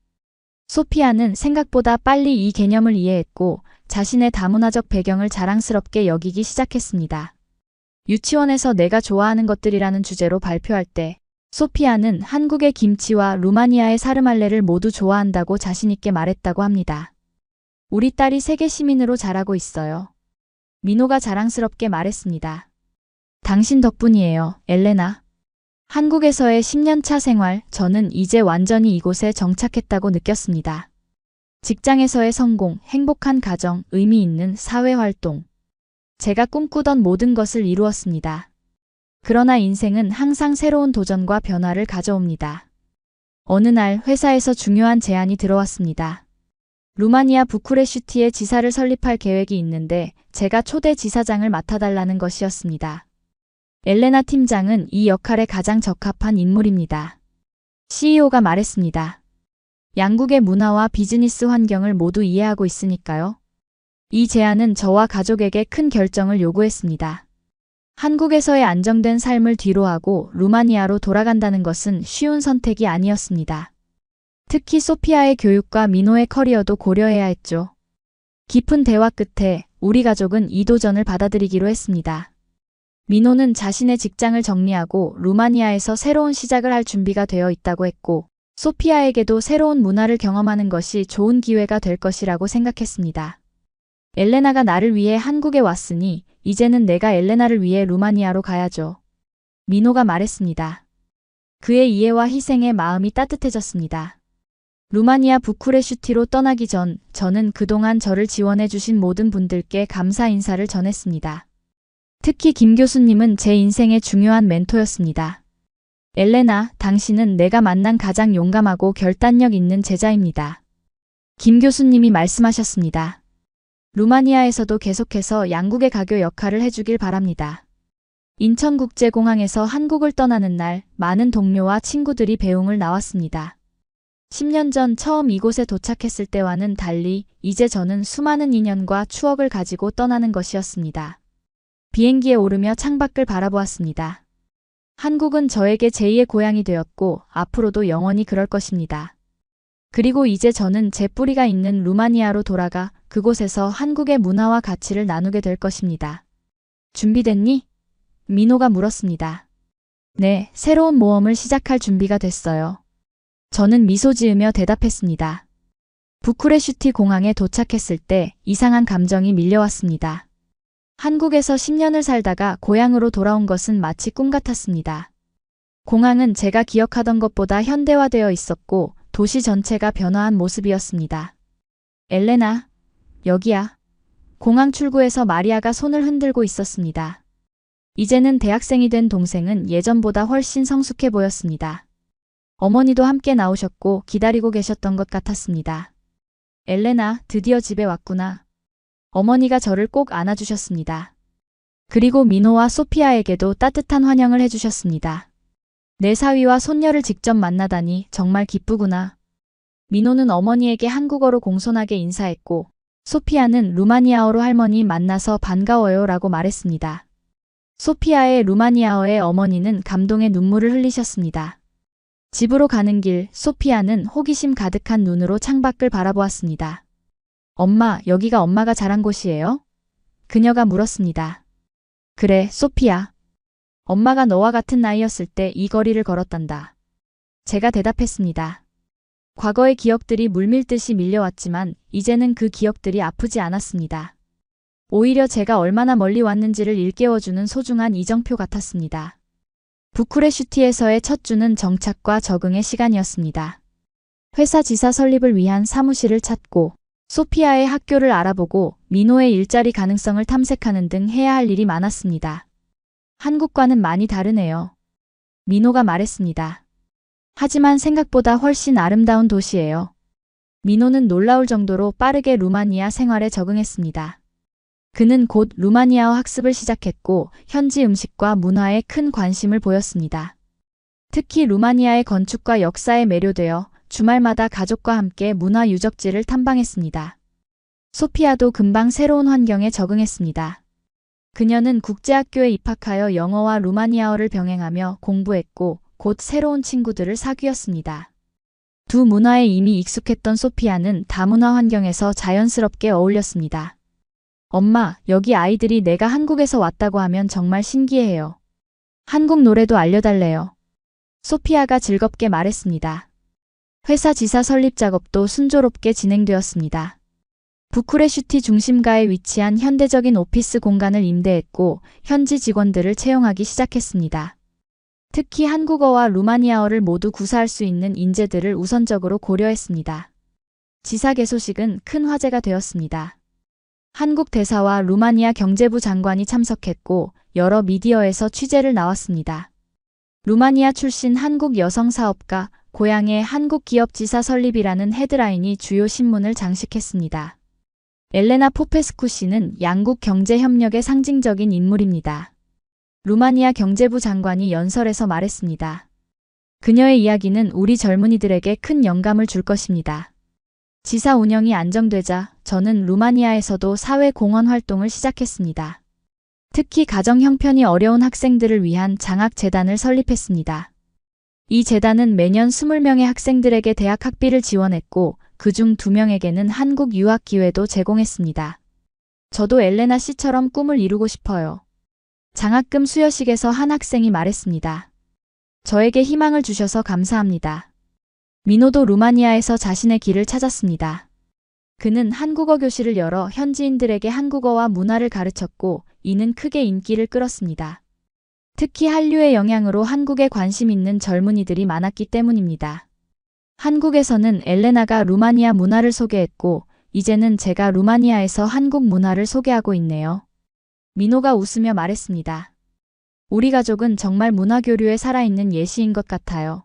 소피아는 생각보다 빨리 이 개념을 이해했고 자신의 다문화적 배경을 자랑스럽게 여기기 시작했습니다. 유치원에서 내가 좋아하는 것들이라는 주제로 발표할 때 소피아는 한국의 김치와 루마니아의 사르말레를 모두 좋아한다고 자신있게 말했다고 합니다. 우리 딸이 세계 시민으로 자라고 있어요. 민호가 자랑스럽게 말했습니다. 당신 덕분이에요, 엘레나. 한국에서의 10년차 생활, 저는 이제 완전히 이곳에 정착했다고 느꼈습니다. 직장에서의 성공, 행복한 가정, 의미 있는 사회활동. 제가 꿈꾸던 모든 것을 이루었습니다. 그러나 인생은 항상 새로운 도전과 변화를 가져옵니다. 어느 날 회사에서 중요한 제안이 들어왔습니다. 루마니아 부쿠레슈티에 지사를 설립할 계획이 있는데 제가 초대 지사장을 맡아달라는 것이었습니다. 엘레나 팀장은 이 역할에 가장 적합한 인물입니다. CEO가 말했습니다. 양국의 문화와 비즈니스 환경을 모두 이해하고 있으니까요. 이 제안은 저와 가족에게 큰 결정을 요구했습니다. 한국에서의 안정된 삶을 뒤로하고 루마니아로 돌아간다는 것은 쉬운 선택이 아니었습니다. 특히 소피아의 교육과 민호의 커리어도 고려해야 했죠. 깊은 대화 끝에 우리 가족은 이 도전을 받아들이기로 했습니다. 민호는 자신의 직장을 정리하고 루마니아에서 새로운 시작을 할 준비가 되어 있다고 했고, 소피아에게도 새로운 문화를 경험하는 것이 좋은 기회가 될 것이라고 생각했습니다. 엘레나가 나를 위해 한국에 왔으니 이제는 내가 엘레나를 위해 루마니아로 가야죠. 민호가 말했습니다. 그의 이해와 희생에 마음이 따뜻해졌습니다. 루마니아 부쿠레슈티로 떠나기 전 저는 그동안 저를 지원해 주신 모든 분들께 감사 인사를 전했습니다. 특히 김 교수님은 제 인생의 중요한 멘토였습니다. 엘레나, 당신은 내가 만난 가장 용감하고 결단력 있는 제자입니다. 김 교수님이 말씀하셨습니다. 루마니아에서도 계속해서 양국의 가교 역할을 해주길 바랍니다. 인천국제공항에서 한국을 떠나는 날 많은 동료와 친구들이 배웅을 나왔습니다. 10년 전 처음 이곳에 도착했을 때와는 달리 이제 저는 수많은 인연과 추억을 가지고 떠나는 것이었습니다. 비행기에 오르며 창밖을 바라보았습니다. 한국은 저에게 제2의 고향이 되었고 앞으로도 영원히 그럴 것입니다. 그리고 이제 저는 제 뿌리가 있는 루마니아로 돌아가 그곳에서 한국의 문화와 가치를 나누게 될 것입니다. 준비됐니? 민호가 물었습니다. 네, 새로운 모험을 시작할 준비가 됐어요. 저는 미소 지으며 대답했습니다. 부쿠레슈티 공항에 도착했을 때 이상한 감정이 밀려왔습니다. 한국에서 10년을 살다가 고향으로 돌아온 것은 마치 꿈 같았습니다. 공항은 제가 기억하던 것보다 현대화되어 있었고 도시 전체가 변화한 모습이었습니다. 엘레나, 여기야. 공항 출구에서 마리아가 손을 흔들고 있었습니다. 이제는 대학생이 된 동생은 예전보다 훨씬 성숙해 보였습니다. 어머니도 함께 나오셨고 기다리고 계셨던 것 같았습니다. 엘레나, 드디어 집에 왔구나. 어머니가 저를 꼭 안아주셨습니다. 그리고 민호와 소피아에게도 따뜻한 환영을 해주셨습니다. 내 사위와 손녀를 직접 만나다니 정말 기쁘구나. 민호는 어머니에게 한국어로 공손하게 인사했고 소피아는 루마니아어로 할머니 만나서 반가워요 라고 말했습니다. 소피아의 루마니아어의 어머니는 감동의 눈물을 흘리셨습니다. 집으로 가는 길 소피아는 호기심 가득한 눈으로 창밖을 바라보았습니다. 엄마, 여기가 엄마가 자란 곳이에요? 그녀가 물었습니다. 그래, 소피아. 엄마가 너와 같은 나이였을 때 이 거리를 걸었단다. 제가 대답했습니다. 과거의 기억들이 물밀듯이 밀려왔지만 이제는 그 기억들이 아프지 않았습니다. 오히려 제가 얼마나 멀리 왔는지를 일깨워주는 소중한 이정표 같았습니다. 부쿠레슈티에서의 첫 주는 정착과 적응의 시간이었습니다. 회사 지사 설립을 위한 사무실을 찾고 소피아의 학교를 알아보고 민호의 일자리 가능성을 탐색하는 등 해야 할 일이 많았습니다. 한국과는 많이 다르네요. 민호가 말했습니다. 하지만 생각보다 훨씬 아름다운 도시예요. 민호는 놀라울 정도로 빠르게 루마니아 생활에 적응했습니다. 그는 곧 루마니아어 학습을 시작했고 현지 음식과 문화에 큰 관심을 보였습니다. 특히 루마니아의 건축과 역사에 매료되어 주말마다 가족과 함께 문화 유적지를 탐방했습니다. 소피아도 금방 새로운 환경에 적응했습니다. 그녀는 국제학교에 입학하여 영어와 루마니아어를 병행하며 공부했고 곧 새로운 친구들을 사귀었습니다. 두 문화에 이미 익숙했던 소피아는 다문화 환경에서 자연스럽게 어울렸습니다. 엄마, 여기 아이들이 내가 한국에서 왔다고 하면 정말 신기해해요. 한국 노래도 알려달래요. 소피아가 즐겁게 말했습니다. 회사 지사 설립 작업도 순조롭게 진행되었습니다. 부쿠레슈티 중심가에 위치한 현대적인 오피스 공간을 임대했고 현지 직원들을 채용하기 시작했습니다. 특히 한국어와 루마니아어를 모두 구사할 수 있는 인재들을 우선적으로 고려했습니다. 지사 개소식은 큰 화제가 되었습니다. 한국 대사와 루마니아 경제부 장관이 참석했고 여러 미디어에서 취재를 나왔습니다. 루마니아 출신 한국 여성 사업가, 고향의 한국 기업 지사 설립이라는 헤드라인이 주요 신문을 장식했습니다. 엘레나 포페스쿠 씨는 양국 경제 협력의 상징적인 인물입니다. 루마니아 경제부 장관이 연설에서 말했습니다. 그녀의 이야기는 우리 젊은이들에게 큰 영감을 줄 것입니다. 지사 운영이 안정되자 저는 루마니아에서도 사회 공헌 활동을 시작했습니다. 특히 가정 형편이 어려운 학생들을 위한 장학재단을 설립했습니다. 이 재단은 매년 20명의 학생들에게 대학 학비를 지원했고 그중 2명에게는 한국 유학 기회도 제공했습니다. 저도 엘레나 씨처럼 꿈을 이루고 싶어요. 장학금 수여식에서 한 학생이 말했습니다. 저에게 희망을 주셔서 감사합니다. 민호도 루마니아에서 자신의 길을 찾았습니다. 그는 한국어 교실을 열어 현지인들에게 한국어와 문화를 가르쳤고 이는 크게 인기를 끌었습니다. 특히 한류의 영향으로 한국에 관심 있는 젊은이들이 많았기 때문입니다. 한국에서는 엘레나가 루마니아 문화를 소개했고 이제는 제가 루마니아에서 한국 문화를 소개하고 있네요. 민호가 웃으며 말했습니다. 우리 가족은 정말 문화교류에 살아있는 예시인 것 같아요.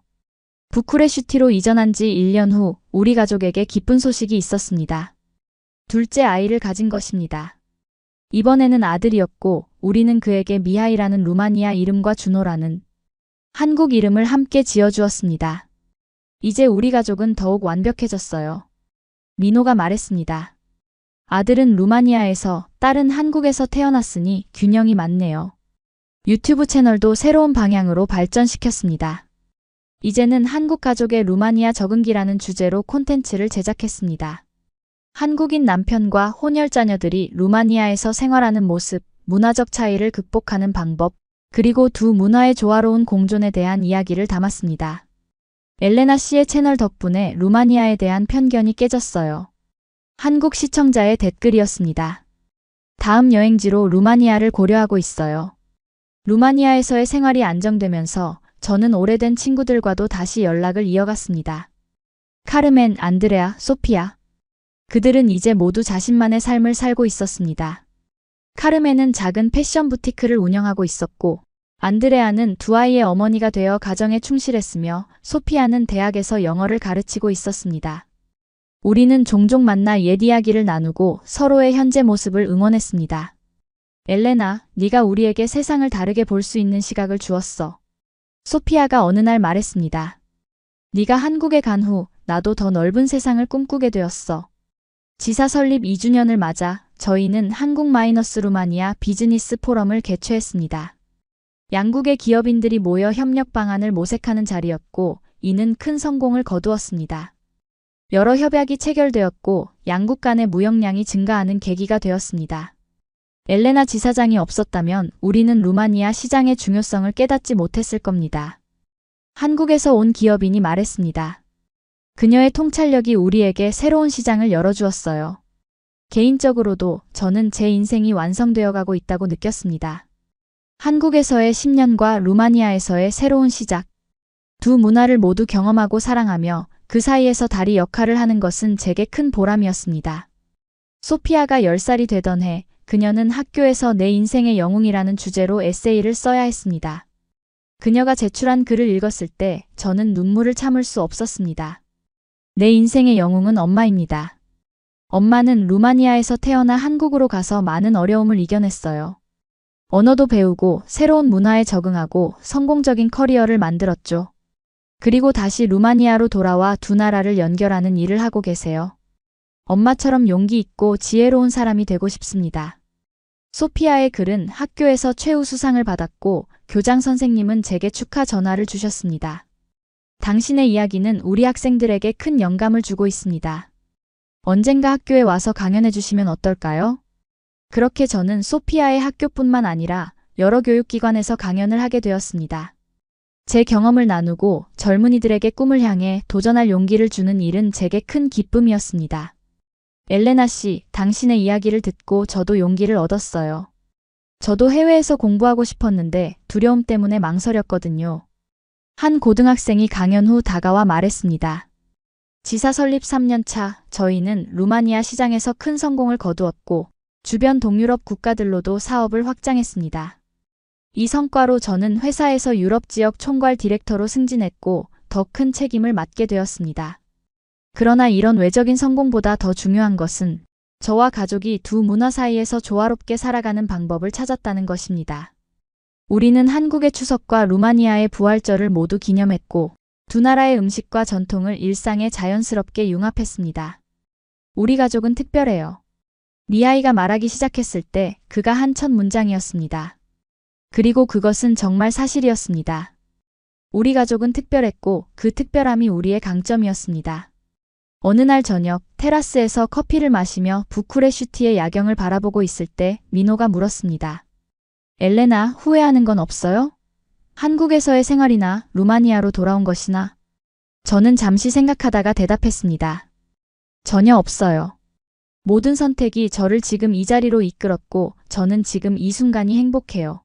부쿠레슈티로 이전한 지 1년 후 우리 가족에게 기쁜 소식이 있었습니다. 둘째 아이를 가진 것입니다. 이번에는 아들이었고 우리는 그에게 미하이라는 루마니아 이름과 준호라는 한국 이름을 함께 지어주었습니다. 이제 우리 가족은 더욱 완벽해졌어요. 민호가 말했습니다. 아들은 루마니아에서, 딸은 한국에서 태어났으니 균형이 맞네요. 유튜브 채널도 새로운 방향으로 발전시켰습니다. 이제는 한국 가족의 루마니아 적응기라는 주제로 콘텐츠를 제작했습니다. 한국인 남편과 혼혈 자녀들이 루마니아에서 생활하는 모습, 문화적 차이를 극복하는 방법, 그리고 두 문화의 조화로운 공존에 대한 이야기를 담았습니다. 엘레나 씨의 채널 덕분에 루마니아에 대한 편견이 깨졌어요. 한국 시청자의 댓글이었습니다. 다음 여행지로 루마니아를 고려하고 있어요. 루마니아에서의 생활이 안정되면서 저는 오래된 친구들과도 다시 연락을 이어갔습니다. 카르멘, 안드레아, 소피아. 그들은 이제 모두 자신만의 삶을 살고 있었습니다. 카르멘은 작은 패션 부티크를 운영하고 있었고, 안드레아는 두 아이의 어머니가 되어 가정에 충실했으며 소피아는 대학에서 영어를 가르치고 있었습니다. 우리는 종종 만나 옛 이야기를 나누고 서로의 현재 모습을 응원했습니다. 엘레나, 네가 우리에게 세상을 다르게 볼 수 있는 시각을 주었어. 소피아가 어느 날 말했습니다. 네가 한국에 간 후 나도 더 넓은 세상을 꿈꾸게 되었어. 지사 설립 2주년을 맞아 저희는 한국-루마니아 비즈니스 포럼을 개최했습니다. 양국의 기업인들이 모여 협력 방안을 모색하는 자리였고 이는 큰 성공을 거두었습니다. 여러 협약이 체결되었고 양국 간의 무역량이 증가하는 계기가 되었습니다. 엘레나 지사장이 없었다면 우리는 루마니아 시장의 중요성을 깨닫지 못했을 겁니다. 한국에서 온 기업인이 말했습니다. 그녀의 통찰력이 우리에게 새로운 시장을 열어주었어요. 개인적으로도 저는 제 인생이 완성되어 가고 있다고 느꼈습니다. 한국에서의 10년과 루마니아에서의 새로운 시작. 두 문화를 모두 경험하고 사랑하며 그 사이에서 다리 역할을 하는 것은 제게 큰 보람이었습니다. 소피아가 10살이 되던 해 그녀는 학교에서 내 인생의 영웅이라는 주제로 에세이를 써야 했습니다. 그녀가 제출한 글을 읽었을 때 저는 눈물을 참을 수 없었습니다. 내 인생의 영웅은 엄마입니다. 엄마는 루마니아에서 태어나 한국으로 가서 많은 어려움을 이겨냈어요. 언어도 배우고 새로운 문화에 적응하고 성공적인 커리어를 만들었죠. 그리고 다시 루마니아로 돌아와 두 나라를 연결하는 일을 하고 계세요. 엄마처럼 용기 있고 지혜로운 사람이 되고 싶습니다. 소피아의 글은 학교에서 최우 수상을 받았고 교장 선생님은 제게 축하 전화를 주셨습니다. 당신의 이야기는 우리 학생들에게 큰 영감을 주고 있습니다. 언젠가 학교에 와서 강연해 주시면 어떨까요? 그렇게 저는 소피아의 학교뿐만 아니라 여러 교육기관에서 강연을 하게 되었습니다. 제 경험을 나누고 젊은이들에게 꿈을 향해 도전할 용기를 주는 일은 제게 큰 기쁨이었습니다. 엘레나 씨, 당신의 이야기를 듣고 저도 용기를 얻었어요. 저도 해외에서 공부하고 싶었는데 두려움 때문에 망설였거든요. 한 고등학생이 강연 후 다가와 말했습니다. 지사 설립 3년 차, 저희는 루마니아 시장에서 큰 성공을 거두었고 주변 동유럽 국가들로도 사업을 확장했습니다. 이 성과로 저는 회사에서 유럽 지역 총괄 디렉터로 승진했고 더 큰 책임을 맡게 되었습니다. 그러나 이런 외적인 성공보다 더 중요한 것은 저와 가족이 두 문화 사이에서 조화롭게 살아가는 방법을 찾았다는 것입니다. 우리는 한국의 추석과 루마니아의 부활절을 모두 기념했고 두 나라의 음식과 전통을 일상에 자연스럽게 융합했습니다. 우리 가족은 특별해요. 미아이가 말하기 시작했을 때 그가 한 첫 문장이었습니다. 그리고 그것은 정말 사실이었습니다. 우리 가족은 특별했고 그 특별함이 우리의 강점이었습니다. 어느 날 저녁 테라스에서 커피를 마시며 부쿠레슈티의 야경을 바라보고 있을 때 민호가 물었습니다. 엘레나, 후회하는 건 없어요? 한국에서의 생활이나 루마니아로 돌아온 것이나? 저는 잠시 생각하다가 대답했습니다. 전혀 없어요. 모든 선택이 저를 지금 이 자리로 이끌었고 저는 지금 이 순간이 행복해요.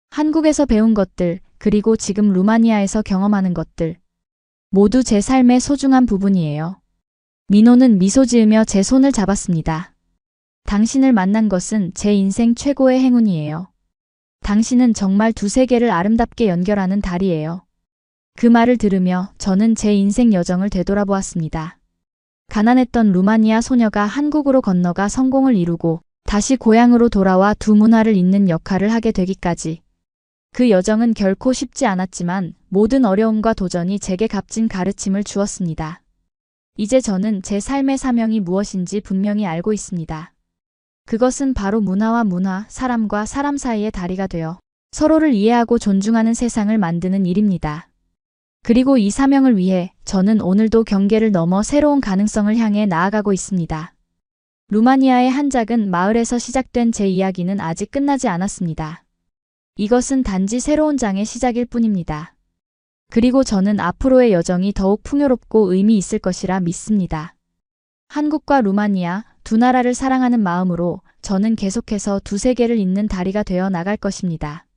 한국에서 배운 것들, 그리고 지금 루마니아에서 경험하는 것들. 모두 제 삶의 소중한 부분이에요. 민호는 미소 지으며 제 손을 잡았습니다. 당신을 만난 것은 제 인생 최고의 행운이에요. 당신은 정말 두 세계를 아름답게 연결하는 달이에요. 그 말을 들으며 저는 제 인생 여정을 되돌아보았습니다. 가난했던 루마니아 소녀가 한국으로 건너가 성공을 이루고 다시 고향으로 돌아와 두 문화를 잇는 역할을 하게 되기까지. 그 여정은 결코 쉽지 않았지만 모든 어려움과 도전이 제게 값진 가르침을 주었습니다. 이제 저는 제 삶의 사명이 무엇인지 분명히 알고 있습니다. 그것은 바로 문화와 문화, 사람과 사람 사이의 다리가 되어 서로를 이해하고 존중하는 세상을 만드는 일입니다. 그리고 이 사명을 위해 저는 오늘도 경계를 넘어 새로운 가능성을 향해 나아가고 있습니다. 루마니아의 한 작은 마을에서 시작된 제 이야기는 아직 끝나지 않았습니다. 이것은 단지 새로운 장의 시작일 뿐입니다. 그리고 저는 앞으로의 여정이 더욱 풍요롭고 의미 있을 것이라 믿습니다. 한국과 루마니아 두 나라를 사랑하는 마음으로 저는 계속해서 두 세계를 잇는 다리가 되어 나갈 것입니다.